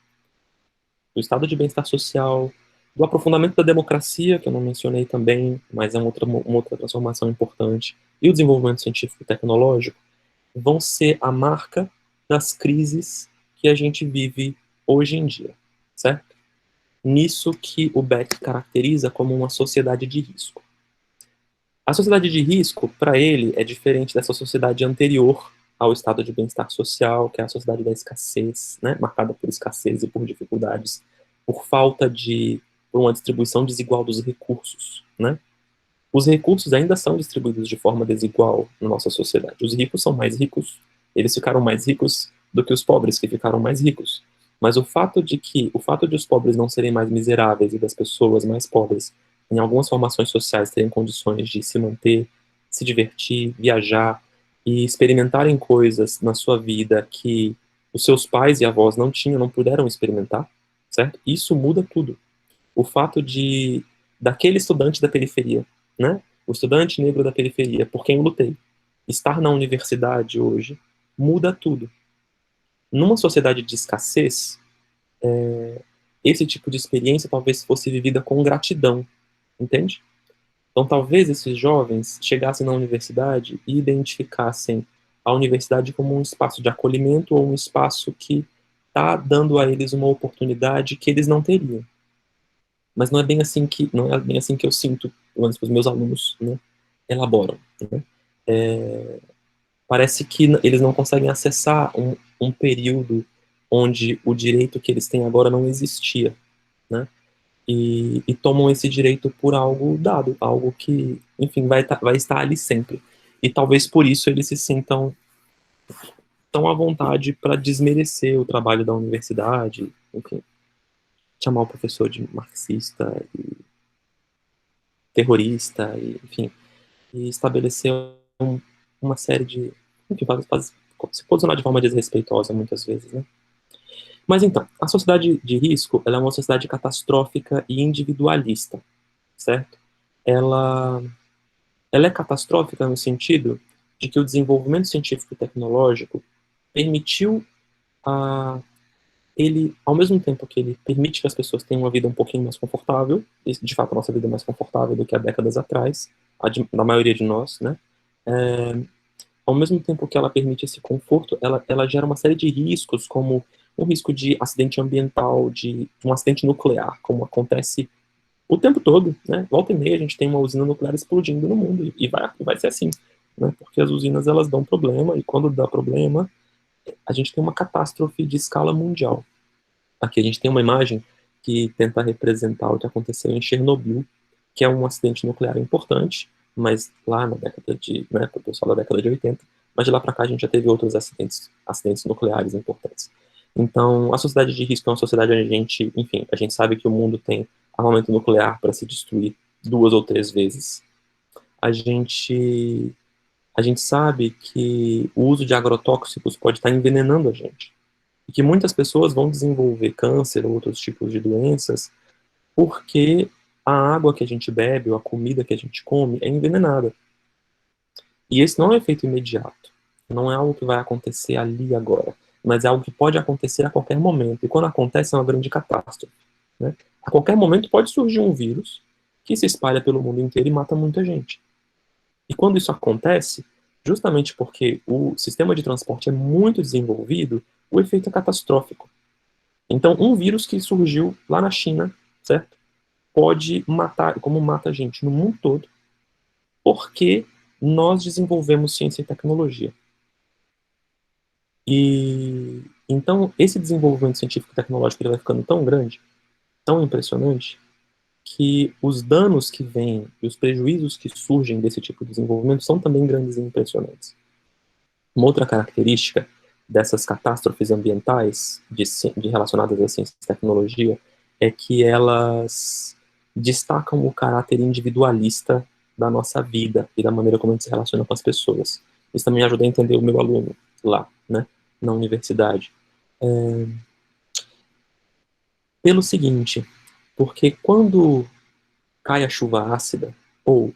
do estado de bem-estar social, do aprofundamento da democracia, que eu não mencionei também, mas é uma outra transformação importante, e o desenvolvimento científico e tecnológico, vão ser a marca das crises que a gente vive hoje em dia, certo? Nisso que o Beck caracteriza como uma sociedade de risco. A sociedade de risco, para ele, é diferente dessa sociedade anterior ao estado de bem-estar social, que é a sociedade da escassez, né, marcada por escassez e por dificuldades, por uma distribuição desigual dos recursos, né? Os recursos ainda são distribuídos de forma desigual na nossa sociedade. Os ricos são mais ricos, eles ficaram mais ricos do que os pobres, que ficaram mais ricos. Mas o fato de os pobres não serem mais miseráveis e das pessoas mais pobres, em algumas formações sociais, terem condições de se manter, se divertir, viajar e experimentarem coisas na sua vida que os seus pais e avós não tinham, não puderam experimentar, certo? Isso muda tudo. O fato daquele estudante da periferia, né? O estudante negro da periferia, por quem eu lutei, estar na universidade hoje, muda tudo. Numa sociedade de escassez, esse tipo de experiência talvez fosse vivida com gratidão, entende? Então talvez esses jovens chegassem na universidade e identificassem a universidade como um espaço de acolhimento ou um espaço que está dando a eles uma oportunidade que eles não teriam. Mas não é bem assim que eu sinto, pelo menos para os meus alunos, né? elaboram, né? Parece que eles não conseguem acessar um período onde o direito que eles têm agora não existia, né? E tomam esse direito por algo dado, algo que, enfim, vai estar ali sempre. E talvez por isso eles se sintam tão à vontade para desmerecer o trabalho da universidade, enfim, chamar o professor de marxista e terrorista, e, enfim, e estabelecer uma série de, enfim, se posicionar de forma desrespeitosa muitas vezes, né? Mas então, a sociedade de risco, ela é uma sociedade catastrófica e individualista, certo? Ela, ela é catastrófica no sentido de que o desenvolvimento científico e tecnológico permitiu a ele, ao mesmo tempo que ele permite que as pessoas tenham uma vida um pouquinho mais confortável, e de fato a nossa vida é mais confortável do que há décadas atrás, da maioria de nós, né? É, ao mesmo tempo que ela permite esse conforto, ela gera uma série de riscos, como um risco de acidente ambiental, de um acidente nuclear, como acontece o tempo todo, né? Volta e meia a gente tem uma usina nuclear explodindo no mundo, e vai ser assim, né? Porque as usinas elas dão problema, e quando dá problema, a gente tem uma catástrofe de escala mundial. Aqui a gente tem uma imagem que tenta representar o que aconteceu em Chernobyl, que é um acidente nuclear importante, mas lá na década de, né, para o pessoal da década de 80, mas de lá para cá a gente já teve outros acidentes nucleares importantes. Então, a sociedade de risco é uma sociedade onde a gente, enfim, a gente sabe que o mundo tem armamento nuclear para se destruir 2 ou 3 vezes. A gente, a gente sabe que o uso de agrotóxicos pode estar envenenando a gente e que muitas pessoas vão desenvolver câncer ou outros tipos de doenças porque a água que a gente bebe ou a comida que a gente come é envenenada. E esse não é um efeito imediato. Não é algo que vai acontecer ali agora, mas é algo que pode acontecer a qualquer momento. E quando acontece é uma grande catástrofe, né? A qualquer momento pode surgir um vírus que se espalha pelo mundo inteiro e mata muita gente. E quando isso acontece, justamente porque o sistema de transporte é muito desenvolvido, o efeito é catastrófico. Então, um vírus que surgiu lá na China, certo? Pode matar, como mata a gente no mundo todo, porque nós desenvolvemos ciência e tecnologia. E então, esse desenvolvimento científico e tecnológico ele vai ficando tão grande, tão impressionante, que os danos que vêm e os prejuízos que surgem desse tipo de desenvolvimento são também grandes e impressionantes. Uma outra característica dessas catástrofes ambientais relacionadas à ciência e tecnologia é que elas destacam o caráter individualista da nossa vida e da maneira como a gente se relaciona com as pessoas. Isso também ajuda a entender o meu aluno lá, né, na universidade. Pelo seguinte, porque quando cai a chuva ácida, ou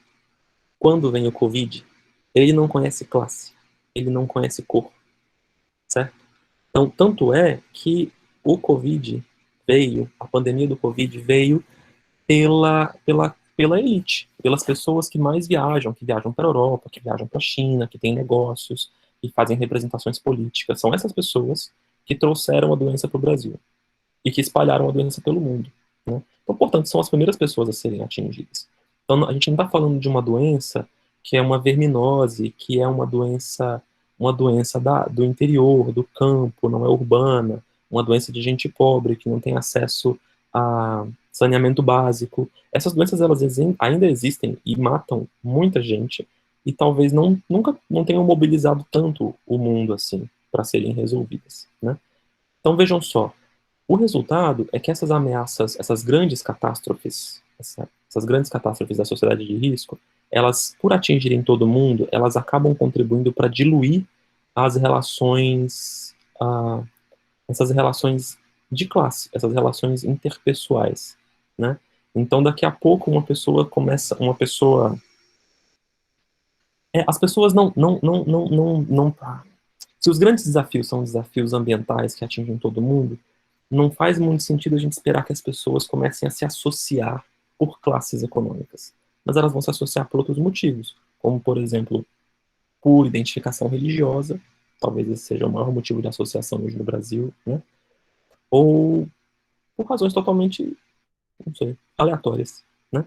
quando vem o Covid, ele não conhece classe, ele não conhece cor, certo? Então, tanto é que o Covid a pandemia do Covid veio pela elite, pelas pessoas que mais viajam, que viajam para a Europa, que viajam para a China, que têm negócios, que fazem representações políticas. São essas pessoas que trouxeram a doença para o Brasil e que espalharam a doença pelo mundo, né? Então, portanto, são as primeiras pessoas a serem atingidas. Então, a gente não está falando de uma doença que é uma verminose, que é uma doença do interior, do campo, não é urbana, uma doença de gente pobre que não tem acesso a saneamento básico. Essas doenças elas ainda existem e matam muita gente e talvez nunca não tenham mobilizado tanto o mundo assim para serem resolvidas, né? Então vejam só, o resultado é que essas ameaças, essas grandes catástrofes da sociedade de risco, elas, por atingirem todo mundo, elas acabam contribuindo para diluir as relações, essas relações de classe, essas relações interpessoais, né? Então, daqui a pouco, as pessoas se os grandes desafios são desafios ambientais que atingem todo mundo, não faz muito sentido a gente esperar que as pessoas comecem a se associar por classes econômicas. Mas elas vão se associar por outros motivos, como, por exemplo, por identificação religiosa, talvez esse seja o maior motivo de associação hoje no Brasil, né? Ou por razões totalmente, não sei, aleatórias, né?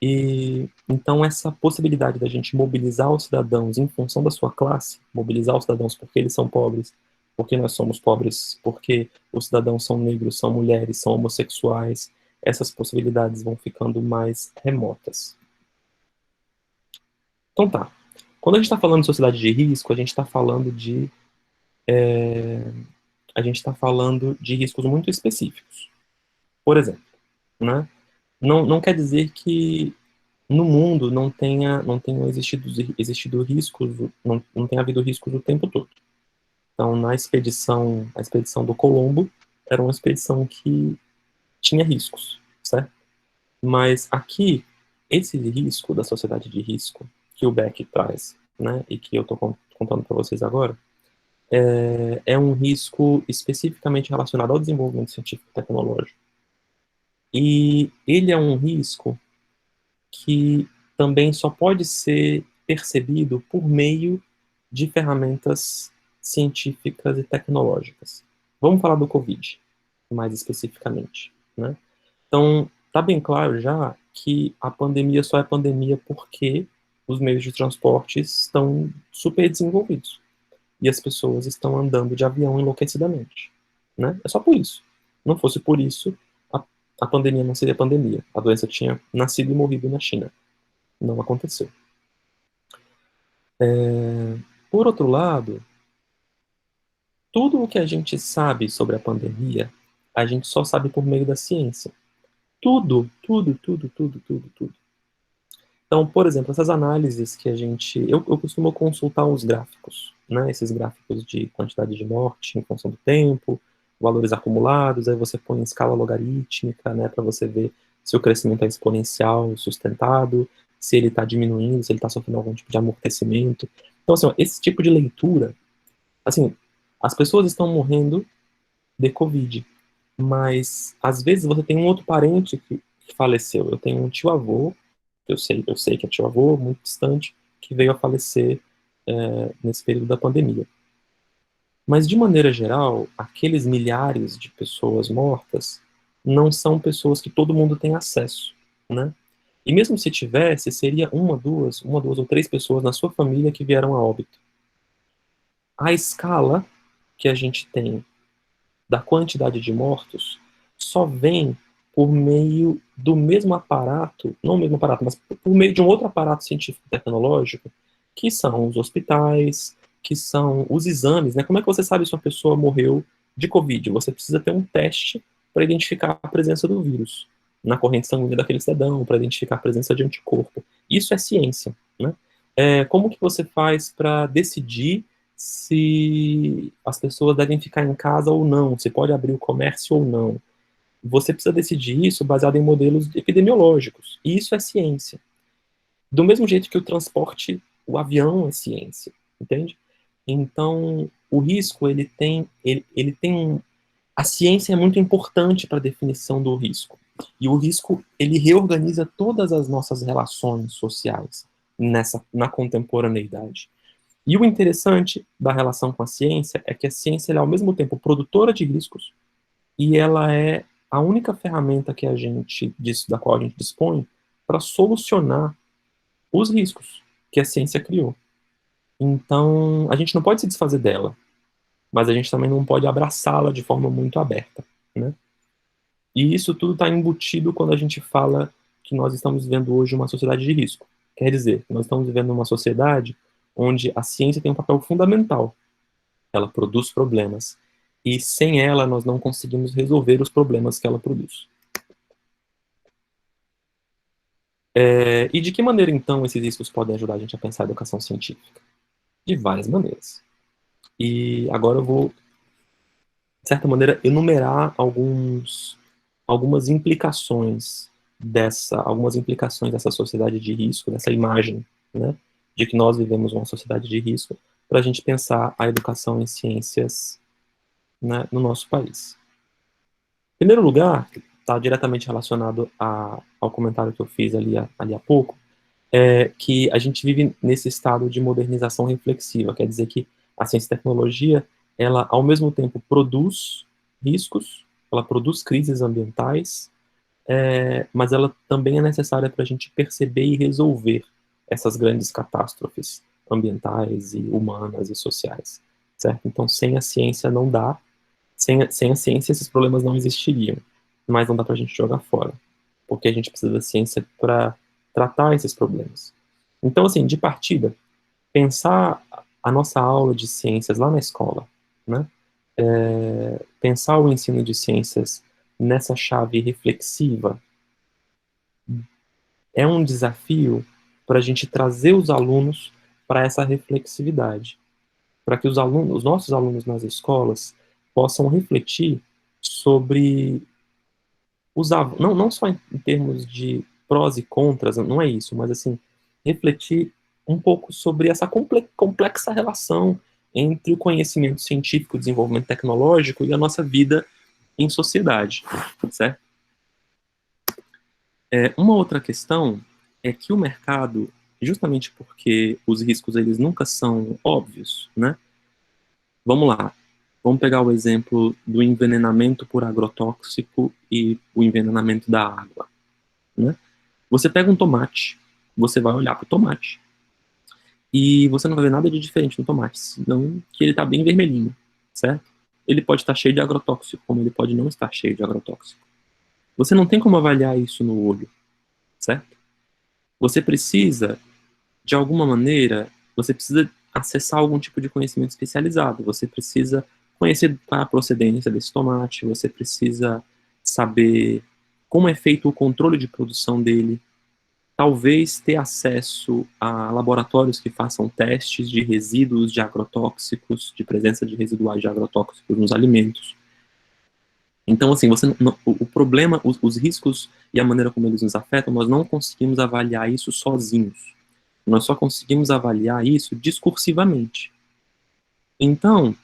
E então essa possibilidade da gente mobilizar os cidadãos em função da sua classe, mobilizar os cidadãos porque eles são pobres, porque nós somos pobres, porque os cidadãos são negros, são mulheres, são homossexuais, essas possibilidades vão ficando mais remotas. Então tá. Quando a gente está falando de sociedade de risco, a gente está falando de riscos muito específicos. Por exemplo, né? Não quer dizer que no mundo não tenha existido riscos, não tenha havido riscos o tempo todo. Então, a expedição do Colombo era uma expedição que tinha riscos, certo? Mas aqui, esse risco da sociedade de risco que o Beck traz, né, e que eu estou contando para vocês agora, é um risco especificamente relacionado ao desenvolvimento científico e tecnológico. E ele é um risco que também só pode ser percebido por meio de ferramentas científicas e tecnológicas. Vamos falar do Covid, mais especificamente, né? Então, está bem claro já que a pandemia só é pandemia porque os meios de transporte estão super desenvolvidos e as pessoas estão andando de avião enlouquecidamente, né? É só por isso. Não fosse por isso, a pandemia não seria pandemia. A doença tinha nascido e morrido na China. Não aconteceu. Por outro lado, tudo o que a gente sabe sobre a pandemia, a gente só sabe por meio da ciência. Tudo, tudo, tudo, tudo, tudo, tudo. Então, por exemplo, essas análises que a gente... Eu costumo consultar os gráficos, né? Esses gráficos de quantidade de morte em função do tempo, valores acumulados, aí você põe em escala logarítmica, né? Para você ver se o crescimento é exponencial, sustentado, se ele está diminuindo, se ele está sofrendo algum tipo de amortecimento. Então, assim, ó, esse tipo de leitura, assim, as pessoas estão morrendo de Covid, mas às vezes você tem um outro parente que faleceu. Eu tenho um tio-avô, eu sei que é tio-avô, muito distante, que veio a falecer nesse período da pandemia. Mas, de maneira geral, aqueles milhares de pessoas mortas não são pessoas que todo mundo tem acesso, né? E mesmo se tivesse, seria uma, duas ou três pessoas na sua família que vieram a óbito. A escala que a gente tem da quantidade de mortos só vem por meio do mesmo aparato, não o mesmo aparato, mas por meio de um outro aparato científico e tecnológico, que são os hospitais, que são os exames, né? Como é que você sabe se uma pessoa morreu de Covid? Você precisa ter um teste para identificar a presença do vírus na corrente sanguínea daquele cidadão, para identificar a presença de anticorpo. Isso é ciência, né? Como que você faz para decidir se as pessoas devem ficar em casa ou não, se pode abrir o comércio ou não? Você precisa decidir isso baseado em modelos epidemiológicos. E isso é ciência. Do mesmo jeito que o transporte, o avião é ciência, entende? Então, o risco, ele tem a ciência é muito importante para a definição do risco. E o risco, ele reorganiza todas as nossas relações sociais na contemporaneidade. E o interessante da relação com a ciência é que a ciência é ao mesmo tempo produtora de riscos e ela é a única ferramenta da qual a gente dispõe para solucionar os riscos que a ciência criou. Então, a gente não pode se desfazer dela, mas a gente também não pode abraçá-la de forma muito aberta, né? E isso tudo está embutido quando a gente fala que nós estamos vivendo hoje uma sociedade de risco. Quer dizer, nós estamos vivendo uma sociedade onde a ciência tem um papel fundamental. Ela produz problemas. E sem ela, nós não conseguimos resolver os problemas que ela produz. E de que maneira, então, esses riscos podem ajudar a gente a pensar a educação científica? De várias maneiras. E agora eu vou, de certa maneira, enumerar algumas implicações dessa sociedade de risco, dessa imagem, né, de que nós vivemos uma sociedade de risco, para a gente pensar a educação em ciências, né, no nosso país. Em primeiro lugar, está diretamente relacionado ao comentário que eu fiz ali há pouco, que a gente vive nesse estado de modernização reflexiva, quer dizer que a ciência e tecnologia, ela ao mesmo tempo produz riscos, ela produz crises ambientais, mas ela também é necessária para a gente perceber e resolver essas grandes catástrofes ambientais e humanas e sociais, certo? Então, sem a ciência não dá, sem a ciência esses problemas não existiriam, mas não dá para a gente jogar fora, porque a gente precisa da ciência para tratar esses problemas. Então, assim, de partida, pensar a nossa aula de ciências lá na escola, né? Pensar o ensino de ciências nessa chave reflexiva é um desafio para a gente trazer os alunos para essa reflexividade, para que os nossos alunos nas escolas, possam refletir sobre não só em termos de prós e contras, não é isso, mas assim, refletir um pouco sobre essa complexa relação entre o conhecimento científico, o desenvolvimento tecnológico e a nossa vida em sociedade, certo? Uma outra questão é que o mercado, justamente porque os riscos eles nunca são óbvios, né? Vamos lá, vamos pegar o exemplo do envenenamento por agrotóxico e o envenenamento da água, né? Você pega um tomate, você vai olhar para o tomate e você não vai ver nada de diferente no tomate, senão que ele está bem vermelhinho, certo? Ele pode estar cheio de agrotóxico, como ele pode não estar cheio de agrotóxico. Você não tem como avaliar isso no olho, certo? Você precisa, de alguma maneira, você precisa acessar algum tipo de conhecimento especializado, você precisa conhecer a procedência desse tomate, você precisa saber como é feito o controle de produção dele, talvez ter acesso a laboratórios que façam testes de resíduos de agrotóxicos, de presença de residuais de agrotóxicos nos alimentos. Então, assim, o problema, os riscos e a maneira como eles nos afetam, nós não conseguimos avaliar isso sozinhos. Nós só conseguimos avaliar isso discursivamente. Então,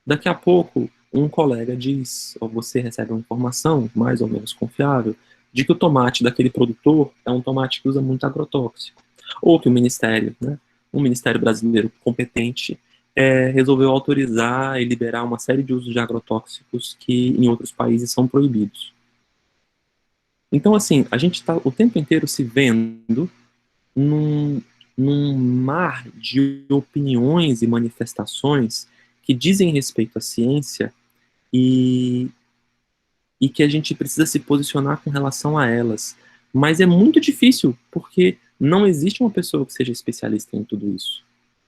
daqui a pouco, um colega diz, ou você recebe uma informação mais ou menos confiável, de que o tomate daquele produtor é um tomate que usa muito agrotóxico. Ou que o Ministério, né, um Ministério brasileiro competente, resolveu autorizar e liberar uma série de usos de agrotóxicos que em outros países são proibidos. Então, assim, a gente está o tempo inteiro se vendo num, num mar de opiniões e manifestações que dizem respeito à ciência e, e que a gente precisa se posicionar com relação a elas. Mas é muito difícil, porque não existe uma pessoa que seja especialista em tudo isso,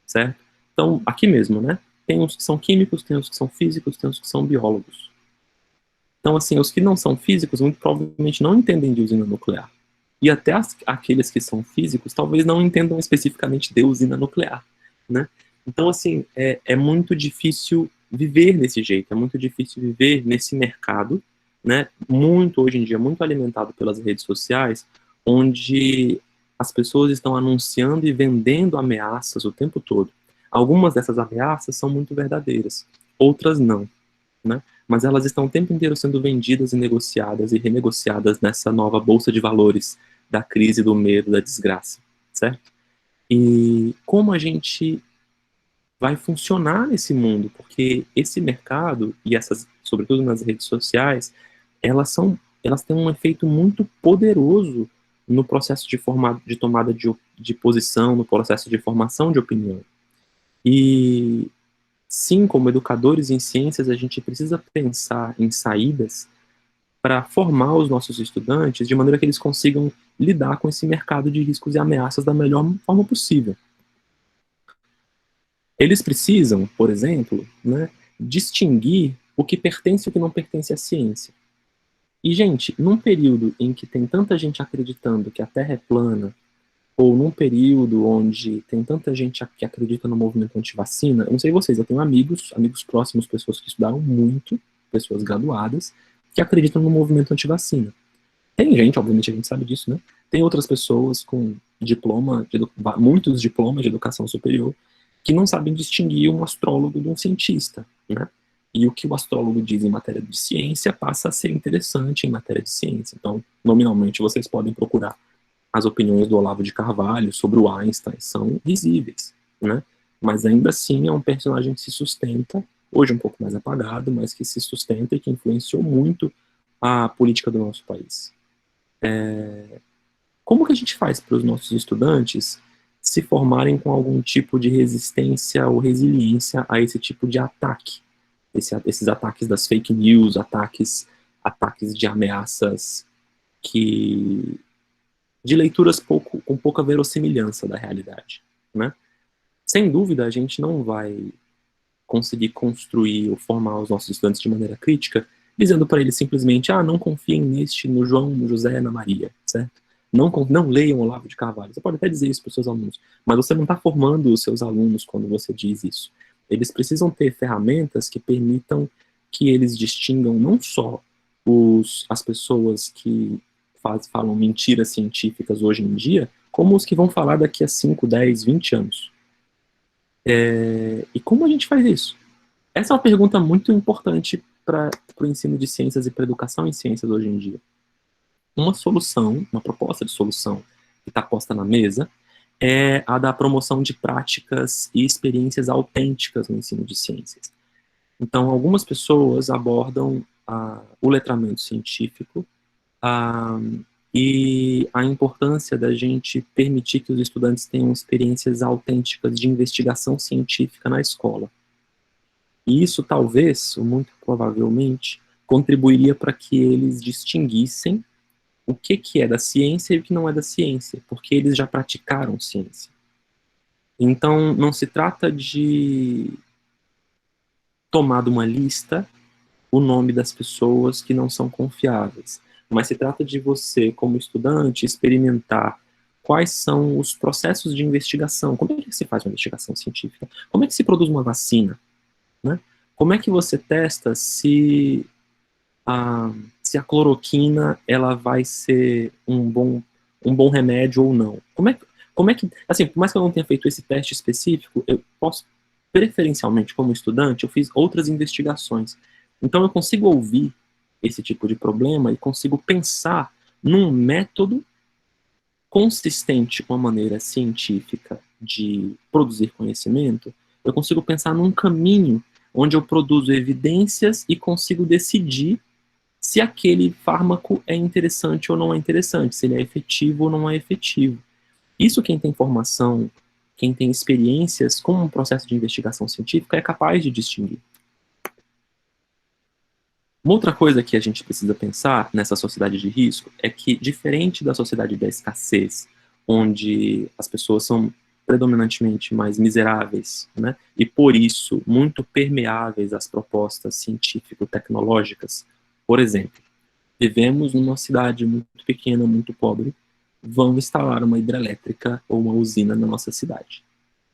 certo? Então, aqui mesmo, né? Tem uns que são químicos, tem uns que são físicos, tem uns que são biólogos. Então, assim, os que não são físicos, muito provavelmente não entendem de usina nuclear. E até aqueles que são físicos, talvez não entendam especificamente de usina nuclear, né? Então, assim, é muito difícil viver desse jeito, é muito difícil viver nesse mercado, né? Muito, hoje em dia, muito alimentado pelas redes sociais, onde as pessoas estão anunciando e vendendo ameaças o tempo todo. Algumas dessas ameaças são muito verdadeiras, outras não, né? Mas elas estão o tempo inteiro sendo vendidas e negociadas e renegociadas nessa nova bolsa de valores da crise, do medo, da desgraça, certo? E como a gente vai funcionar nesse mundo? Porque esse mercado e essas, sobretudo nas redes sociais, elas têm um efeito muito poderoso no processo de tomada de posição, no processo de formação de opinião. E sim, como educadores em ciências, a gente precisa pensar em saídas para formar os nossos estudantes de maneira que eles consigam lidar com esse mercado de riscos e ameaças da melhor forma possível. Eles precisam, por exemplo, né, distinguir o que pertence e o que não pertence à ciência. E, gente, num período em que tem tanta gente acreditando que a Terra é plana, ou num período onde tem tanta gente que acredita no movimento antivacina, eu não sei vocês, eu tenho amigos próximos, pessoas que estudaram muito, pessoas graduadas, que acreditam no movimento antivacina. Tem gente, obviamente a gente sabe disso, né? Tem outras pessoas com muitos diplomas de educação superior, que não sabem distinguir um astrólogo de um cientista, né? E o que o astrólogo diz em matéria de ciência passa a ser interessante em matéria de ciência. Então, nominalmente, vocês podem procurar as opiniões do Olavo de Carvalho sobre o Einstein, são risíveis, né? Mas ainda assim é um personagem que se sustenta, hoje um pouco mais apagado, mas que se sustenta e que influenciou muito a política do nosso país. Como que a gente faz para os nossos estudantes se formarem com algum tipo de resistência ou resiliência a esse tipo de ataque? Esses ataques das fake news, ataques de ameaças de leituras com pouca verossimilhança da realidade, né? Sem dúvida, a gente não vai conseguir construir ou formar os nossos estudantes de maneira crítica, dizendo para eles simplesmente, não confiem no João, no José, na Maria, certo? Não leiam Olavo de Carvalho. Você pode até dizer isso para os seus alunos, mas você não está formando os seus alunos quando você diz isso. Eles precisam ter ferramentas que permitam que eles distingam não só as pessoas que falam mentiras científicas hoje em dia, como os que vão falar daqui a 5, 10, 20 anos. E como a gente faz isso? Essa é uma pergunta muito importante para o ensino de ciências e para a educação em ciências hoje em dia. Uma proposta de solução que está posta na mesa é a da promoção de práticas e experiências autênticas no ensino de ciências. Então, algumas pessoas abordam o letramento científico e a importância da gente permitir que os estudantes tenham experiências autênticas de investigação científica na escola. E isso talvez, muito provavelmente, contribuiria para que eles distinguissem o que é da ciência e o que não é da ciência, porque eles já praticaram ciência. Então, não se trata de tomar de uma lista o nome das pessoas que não são confiáveis, mas se trata de você, como estudante, experimentar quais são os processos de investigação. Como é que se faz uma investigação científica? Como é que se produz uma vacina? Né? Como é que você testa se a cloroquina ela vai ser um bom remédio ou não? Como é que, assim, por mais que eu não tenha feito esse teste específico, eu posso, preferencialmente como estudante, eu fiz outras investigações. Então eu consigo ouvir esse tipo de problema e consigo pensar num método consistente com a maneira científica de produzir conhecimento. Eu consigo pensar num caminho onde eu produzo evidências e consigo decidir se aquele fármaco é interessante ou não é interessante, se ele é efetivo ou não é efetivo. Isso quem tem formação, quem tem experiências com um processo de investigação científica é capaz de distinguir. Uma outra coisa que a gente precisa pensar nessa sociedade de risco é que, diferente da sociedade da escassez, onde as pessoas são predominantemente mais miseráveis, né, e por isso muito permeáveis às propostas científico-tecnológicas, por exemplo, vivemos numa cidade muito pequena, muito pobre, vão instalar uma hidrelétrica ou uma usina na nossa cidade.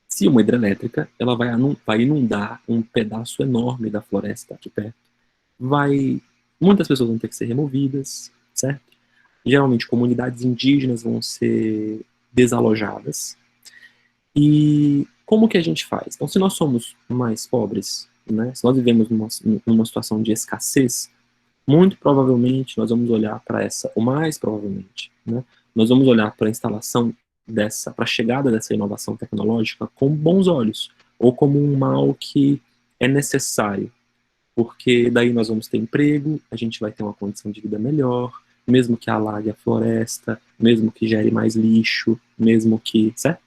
Se uma hidrelétrica, ela vai inundar um pedaço enorme da floresta aqui perto, muitas pessoas vão ter que ser removidas, certo? Geralmente comunidades indígenas vão ser desalojadas. E como que a gente faz? Então, se nós somos mais pobres, né, se nós vivemos numa situação de escassez, muito provavelmente nós vamos olhar para o mais provavelmente, né, nós vamos olhar para a instalação para a chegada dessa inovação tecnológica com bons olhos, ou como um mal que é necessário, porque daí nós vamos ter emprego, a gente vai ter uma condição de vida melhor, mesmo que alague a floresta, mesmo que gere mais lixo, mesmo que, certo?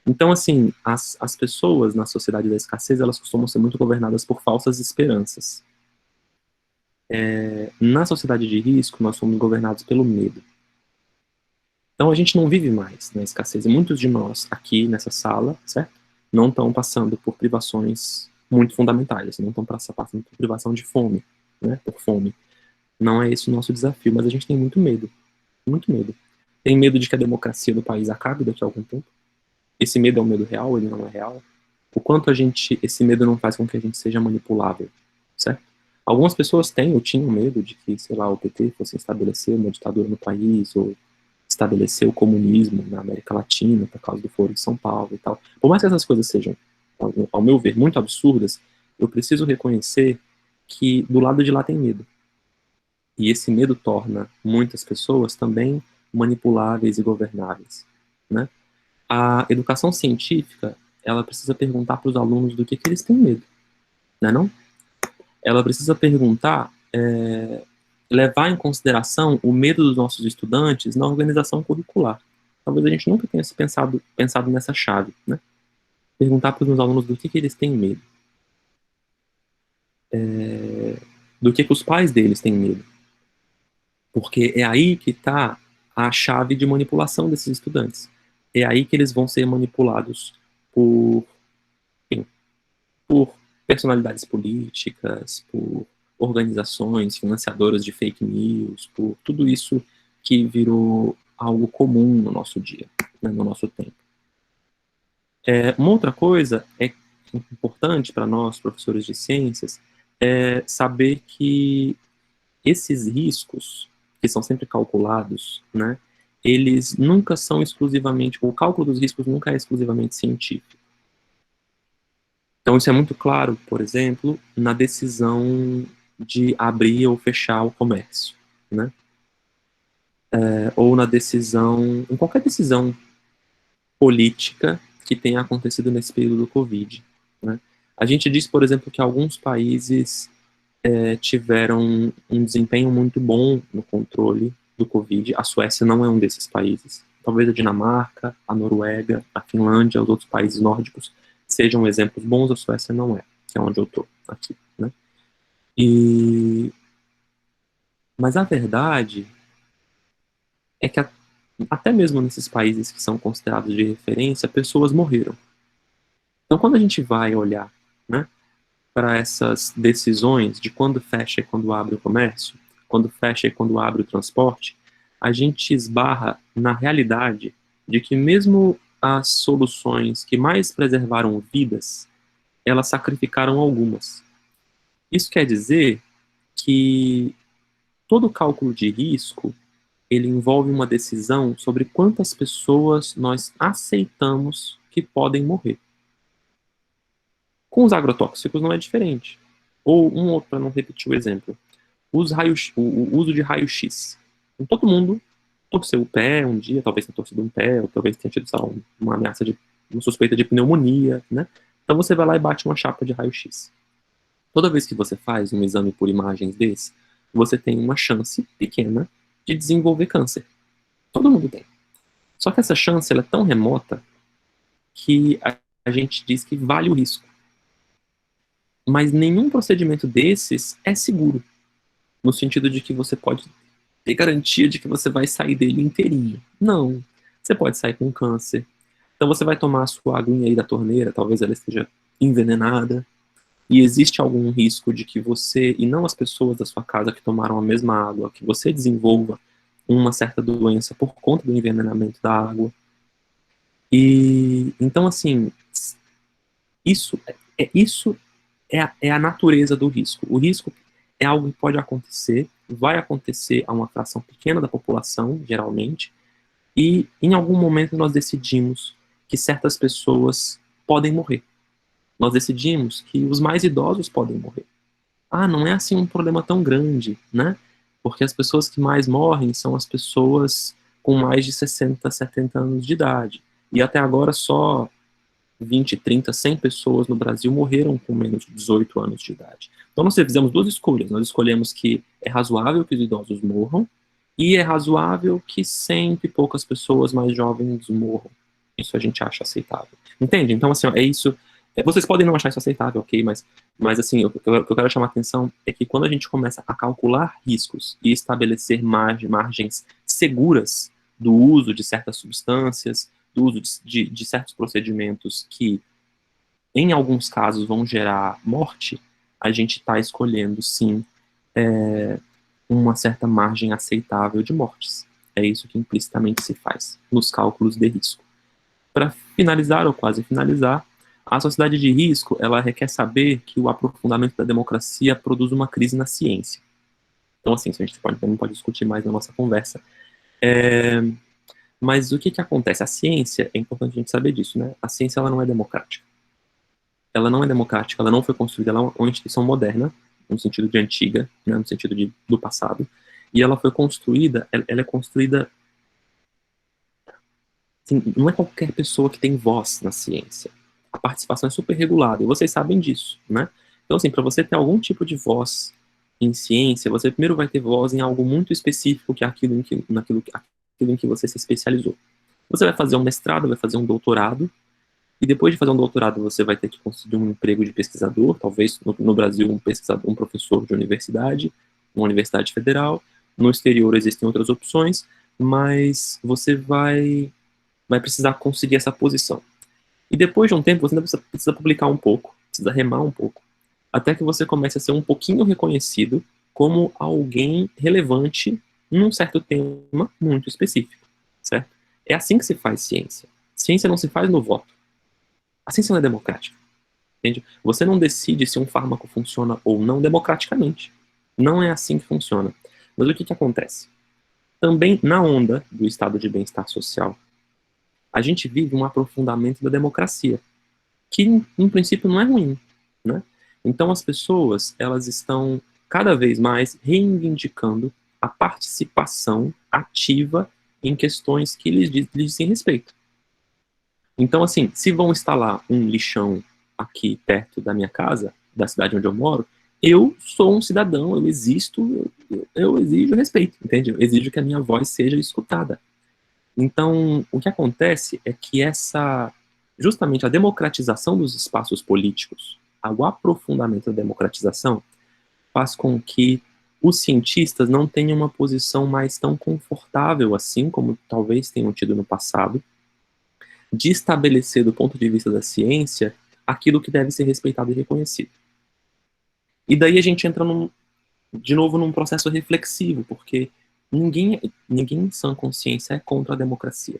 Então, assim, as pessoas na sociedade da escassez, elas costumam ser muito governadas por falsas esperanças. Na sociedade de risco, nós somos governados pelo medo. Então, a gente não vive mais na escassez. E muitos de nós aqui nessa sala, certo? Não estão passando por privações muito fundamentais, não estão passando por privação de fome, né? Por fome. Não é esse o nosso desafio, mas a gente tem muito medo. Muito medo. Tem medo de que a democracia do país acabe daqui a algum tempo. Esse medo é um medo real, ele não é real. O quanto esse medo não faz com que a gente seja manipulável, certo? Algumas pessoas têm ou tinham medo de que, sei lá, o PT fosse estabelecer uma ditadura no país, ou estabelecer o comunismo na América Latina, por causa do Foro de São Paulo e tal. Por mais que essas coisas sejam, ao meu ver, muito absurdas, eu preciso reconhecer que do lado de lá tem medo. E esse medo torna muitas pessoas também manipuláveis e governáveis, né? A educação científica, ela precisa perguntar para os alunos do que eles têm medo, né, não? Ela precisa perguntar levar em consideração o medo dos nossos estudantes na organização curricular. Talvez a gente nunca tenha pensado nessa chave, né? Perguntar para os meus alunos do que eles têm medo. Do que os pais deles têm medo. Porque é aí que está a chave de manipulação desses estudantes. É aí que eles vão ser manipulados por, enfim, por personalidades políticas, por organizações financiadoras de fake news, por tudo isso que virou algo comum no nosso dia, né, no nosso tempo. Uma outra coisa importante para nós, professores de ciências, é saber que esses riscos, que são sempre calculados, né, eles nunca são exclusivamente, o cálculo dos riscos nunca é exclusivamente científico. Então isso é muito claro, por exemplo, na decisão de abrir ou fechar o comércio, né? Ou na decisão, em qualquer decisão política que tenha acontecido nesse período do Covid, né? A gente diz, por exemplo, que alguns países tiveram um desempenho muito bom no controle do Covid. A Suécia não é um desses países. Talvez a Dinamarca, a Noruega, a Finlândia, os outros países nórdicos sejam exemplos bons, a Suécia não é, que é onde eu estou aqui, né? Mas a verdade é que até mesmo nesses países que são considerados de referência, pessoas morreram. Então, quando a gente vai olhar, né, para essas decisões de quando fecha e quando abre o comércio, quando fecha e quando abre o transporte, a gente esbarra na realidade de que mesmo as soluções que mais preservaram vidas, elas sacrificaram algumas. Isso quer dizer que todo cálculo de risco, ele envolve uma decisão sobre quantas pessoas nós aceitamos que podem morrer. Com os agrotóxicos não é diferente. Ou um outro, para não repetir o exemplo, o uso de raio-x. Então, todo mundo torceu o pé um dia, talvez tenha torcido um pé, ou talvez tenha tido uma ameaça uma suspeita de pneumonia, né? Então você vai lá e bate uma chapa de raio-x. Toda vez que você faz um exame por imagens desse, você tem uma chance pequena de desenvolver câncer. Todo mundo tem. Só que essa chance ela é tão remota que a gente diz que vale o risco. Mas nenhum procedimento desses é seguro, no sentido de que você pode ter garantia de que você vai sair dele inteirinho. Não. Você pode sair com câncer. Então você vai tomar a sua aguinha aí da torneira, talvez ela esteja envenenada, e existe algum risco de que você, e não as pessoas da sua casa que tomaram a mesma água, que você desenvolva uma certa doença por conta do envenenamento da água. E então, assim, isso é a natureza do risco. O risco é algo que pode acontecer, vai acontecer a uma fração pequena da população, geralmente, e em algum momento nós decidimos que certas pessoas podem morrer. Nós decidimos que os mais idosos podem morrer. Não é assim um problema tão grande, né? Porque as pessoas que mais morrem são as pessoas com mais de 60, 70 anos de idade. E até agora só 20, 30, 100 pessoas no Brasil morreram com menos de 18 anos de idade. Então nós fizemos duas escolhas. Nós escolhemos que é razoável que os idosos morram e é razoável que 100 e poucas pessoas mais jovens morram. Isso a gente acha aceitável. Entende? Então, assim, é isso. Vocês podem não achar isso aceitável, ok? Mas assim, o que eu quero chamar a atenção é que quando a gente começa a calcular riscos e estabelecer margens seguras do uso de certas substâncias, do uso de certos procedimentos que, em alguns casos, vão gerar morte, a gente está escolhendo, sim, uma certa margem aceitável de mortes. É isso que implicitamente se faz nos cálculos de risco. Para finalizar, ou quase finalizar, a sociedade de risco, ela requer saber que o aprofundamento da democracia produz uma crise na ciência. Então, assim, isso a gente não pode discutir mais na nossa conversa. Mas o que acontece? A ciência, é importante a gente saber disso, né? A ciência, ela não é democrática. Ela não é democrática, ela não foi construída, ela é uma instituição moderna, no sentido de antiga, né, no sentido do passado, e ela foi construída, ela é construída, assim, não é qualquer pessoa que tem voz na ciência. A participação é super regulada, e vocês sabem disso, né? Então, assim, para você ter algum tipo de voz em ciência, você primeiro vai ter voz em algo muito específico, que é aquilo em que você se especializou. Você vai fazer um mestrado, vai fazer um doutorado, e depois de fazer um doutorado você vai ter que conseguir um emprego de pesquisador, talvez no Brasil um pesquisador, um professor de universidade, uma universidade federal. No exterior existem outras opções, mas você vai precisar conseguir essa posição. E depois de um tempo você ainda precisa publicar um pouco, precisa remar um pouco, até que você comece a ser um pouquinho reconhecido como alguém relevante num certo tema muito específico, certo? É assim que se faz ciência. Ciência não se faz no voto. A ciência não é democrática, entende? Você não decide se um fármaco funciona ou não democraticamente. Não é assim que funciona. Mas o que acontece? Também na onda do estado de bem-estar social, a gente vive um aprofundamento da democracia, que em princípio não é ruim, né? Então as pessoas, elas estão cada vez mais reivindicando a participação ativa em questões que lhes dizem respeito. Então, assim, se vão instalar um lixão aqui perto da minha casa, da cidade onde eu moro, eu sou um cidadão, eu existo, eu exijo respeito, entende? Eu exijo que a minha voz seja escutada. Então, o que acontece é que justamente a democratização dos espaços políticos, o aprofundamento da democratização, faz com que os cientistas não tenham uma posição mais tão confortável assim, como talvez tenham tido no passado, de estabelecer do ponto de vista da ciência aquilo que deve ser respeitado e reconhecido. E daí a gente entra de novo num processo reflexivo, porque ninguém em sã consciência é contra a democracia.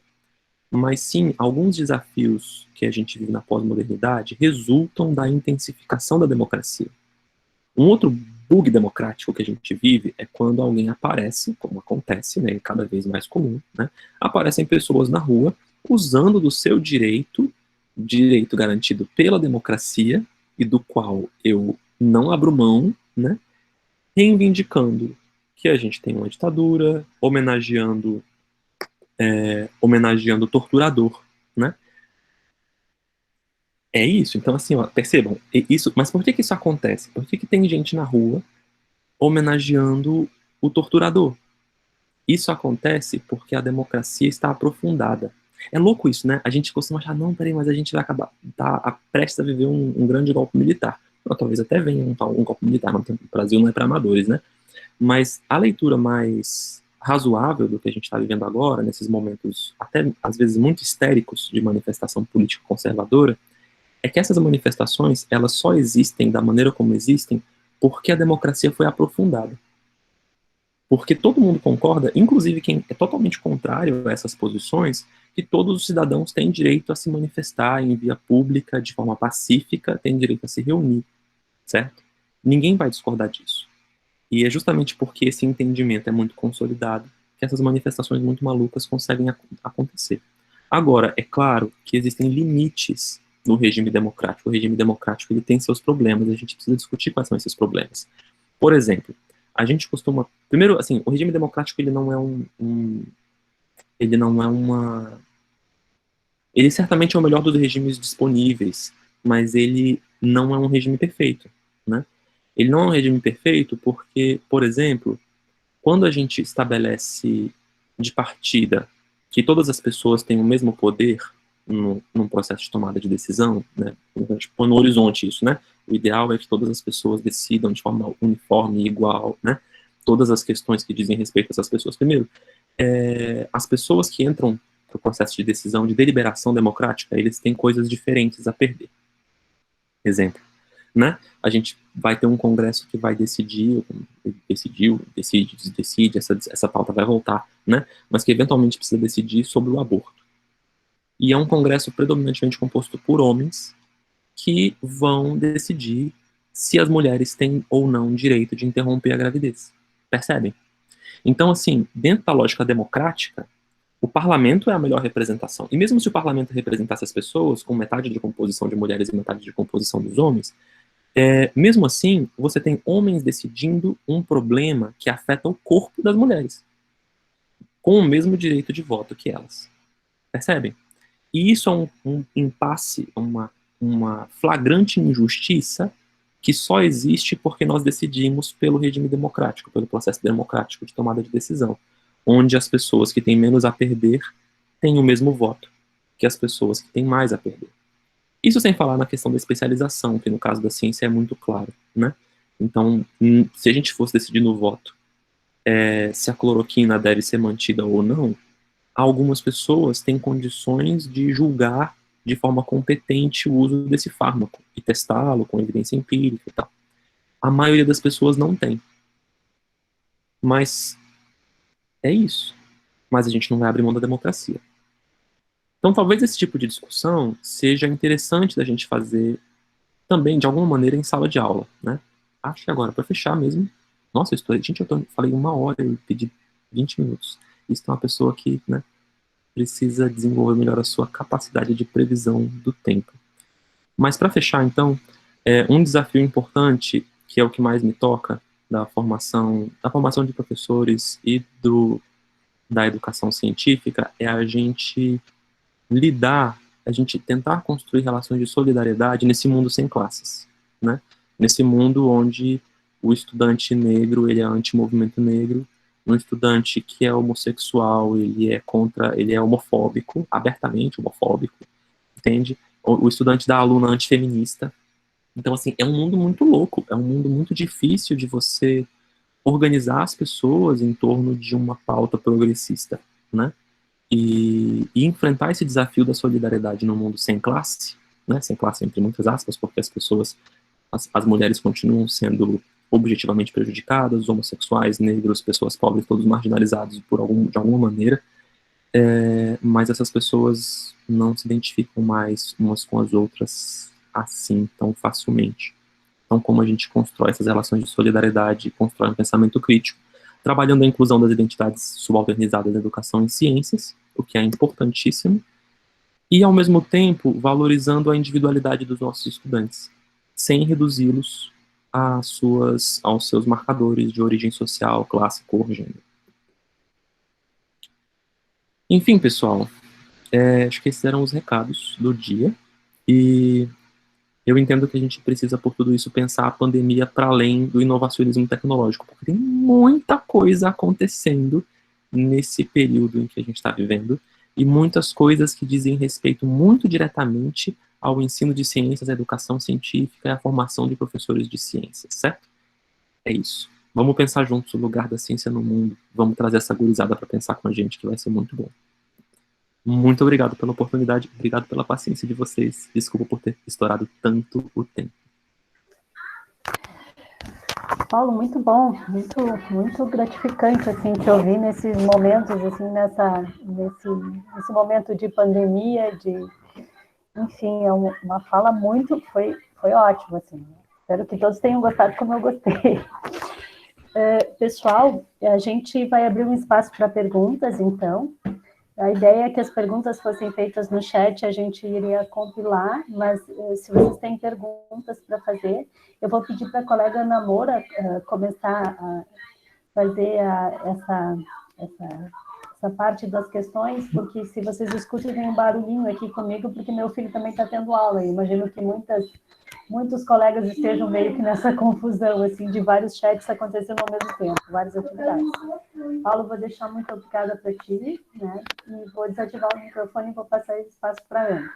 Mas sim, alguns desafios que a gente vive na pós-modernidade resultam da intensificação da democracia. Um outro bug democrático que a gente vive é quando alguém aparece, como acontece, né, cada vez mais comum, né, aparecem pessoas na rua usando do seu direito garantido pela democracia e do qual eu não abro mão, né, reivindicando que a gente tem uma ditadura, homenageando o torturador, né? É isso. Então, assim, ó, percebam, isso, mas por que isso acontece? Por que tem gente na rua homenageando o torturador? Isso acontece porque a democracia está aprofundada. É louco isso, né? A gente costuma achar, não, peraí, mas a gente vai acabar, tá prestes a viver um grande golpe militar. Ou talvez até venha um golpe militar, o Brasil não é para amadores, né? Mas a leitura mais razoável do que a gente está vivendo agora, nesses momentos até às vezes muito histéricos de manifestação política conservadora, é que essas manifestações, elas só existem da maneira como existem porque a democracia foi aprofundada. Porque todo mundo concorda, inclusive quem é totalmente contrário a essas posições, que todos os cidadãos têm direito a se manifestar em via pública, de forma pacífica, têm direito a se reunir, certo? Ninguém vai discordar disso. E é justamente porque esse entendimento é muito consolidado que essas manifestações muito malucas conseguem acontecer. Agora, é claro que existem limites no regime democrático. O regime democrático ele tem seus problemas, a gente precisa discutir quais são esses problemas. Por exemplo, a gente costuma... Primeiro, assim, o regime democrático ele não é ele não é uma... Ele certamente é o melhor dos regimes disponíveis, mas ele não é um regime perfeito, né? Ele não é um regime perfeito porque, por exemplo, quando a gente estabelece de partida que todas as pessoas têm o mesmo poder num processo de tomada de decisão, né? A gente põe no horizonte isso, né? O ideal é que todas as pessoas decidam de forma uniforme e igual, né? Todas as questões que dizem respeito a essas pessoas. Primeiro, as pessoas que entram para o processo de decisão, de deliberação democrática, eles têm coisas diferentes a perder. Exemplo, né? A gente vai ter um congresso que vai decide, essa pauta vai voltar, né? Mas que eventualmente precisa decidir sobre o aborto. E é um congresso predominantemente composto por homens que vão decidir se as mulheres têm ou não direito de interromper a gravidez. Percebem? Então, assim, dentro da lógica democrática, o parlamento é a melhor representação. E mesmo se o parlamento representasse as pessoas, com metade de composição de mulheres e metade de composição dos homens, mesmo assim, você tem homens decidindo um problema que afeta o corpo das mulheres, com o mesmo direito de voto que elas. Percebem? E isso é um impasse, uma flagrante injustiça que só existe porque nós decidimos pelo regime democrático, pelo processo democrático de tomada de decisão, onde as pessoas que têm menos a perder têm o mesmo voto que as pessoas que têm mais a perder. Isso sem falar na questão da especialização, que no caso da ciência é muito claro, né? Então, se a gente fosse decidir no voto se a cloroquina deve ser mantida ou não, algumas pessoas têm condições de julgar de forma competente o uso desse fármaco e testá-lo com evidência empírica e tal. A maioria das pessoas não tem. Mas é isso. Mas a gente não vai abrir mão da democracia. Então, talvez esse tipo de discussão seja interessante da gente fazer também, de alguma maneira, em sala de aula, né? Acho que agora, para fechar mesmo, nossa, falei 1 hora e pedi 20 minutos. Isso é uma pessoa que, né, precisa desenvolver melhor a sua capacidade de previsão do tempo. Mas para fechar, então, um desafio importante, que é o que mais me toca, da formação de professores e da educação científica, é a gente tentar construir relações de solidariedade nesse mundo sem classes, né? Nesse mundo onde o estudante negro, ele é anti-movimento negro, um estudante que é homossexual, ele é homofóbico, abertamente homofóbico, entende? O estudante da aluna antifeminista. Então, assim, é um mundo muito louco, é um mundo muito difícil de você organizar as pessoas em torno de uma pauta progressista, né? E enfrentar esse desafio da solidariedade no mundo sem classe, né? Sem classe entre muitas aspas, porque as mulheres continuam sendo objetivamente prejudicadas, os homossexuais, negros, pessoas pobres, todos marginalizados de alguma maneira, mas essas pessoas não se identificam mais umas com as outras assim tão facilmente. Então, como a gente constrói essas relações de solidariedade, constrói um pensamento crítico, trabalhando a inclusão das identidades subalternizadas da educação em ciências, o que é importantíssimo, e, ao mesmo tempo, valorizando a individualidade dos nossos estudantes, sem reduzi-los aos seus marcadores de origem social, classe, cor, gênero. Enfim, pessoal, acho que esses eram os recados do dia, e eu entendo que a gente precisa, por tudo isso, pensar a pandemia para além do inovacionismo tecnológico, porque tem muita coisa acontecendo nesse período em que a gente está vivendo, e muitas coisas que dizem respeito muito diretamente ao ensino de ciências, à educação científica e à formação de professores de ciências, certo? É isso. Vamos pensar juntos o lugar da ciência no mundo. Vamos trazer essa gurizada para pensar com a gente, que vai ser muito bom. Muito obrigado pela oportunidade, obrigado pela paciência de vocês. Desculpa por ter estourado tanto o tempo. Paulo, muito bom, muito gratificante, assim, te ouvir nesses momentos, assim, nesse momento de pandemia, enfim, é uma fala foi ótimo, assim. Espero que todos tenham gostado como eu gostei. Pessoal, a gente vai abrir um espaço para perguntas, então. A ideia é que as perguntas fossem feitas no chat, a gente iria compilar, mas se vocês têm perguntas para fazer, eu vou pedir para a colega Ana Moura começar a fazer essa parte das questões, porque se vocês escutam, tem um barulhinho aqui comigo, porque meu filho também está tendo aula, eu imagino que muitos colegas estejam meio que nessa confusão, assim, de vários chats acontecendo ao mesmo tempo, várias atividades. Paulo, vou deixar muito obrigada para ti, né? E vou desativar o microfone e vou passar esse espaço para a Ana.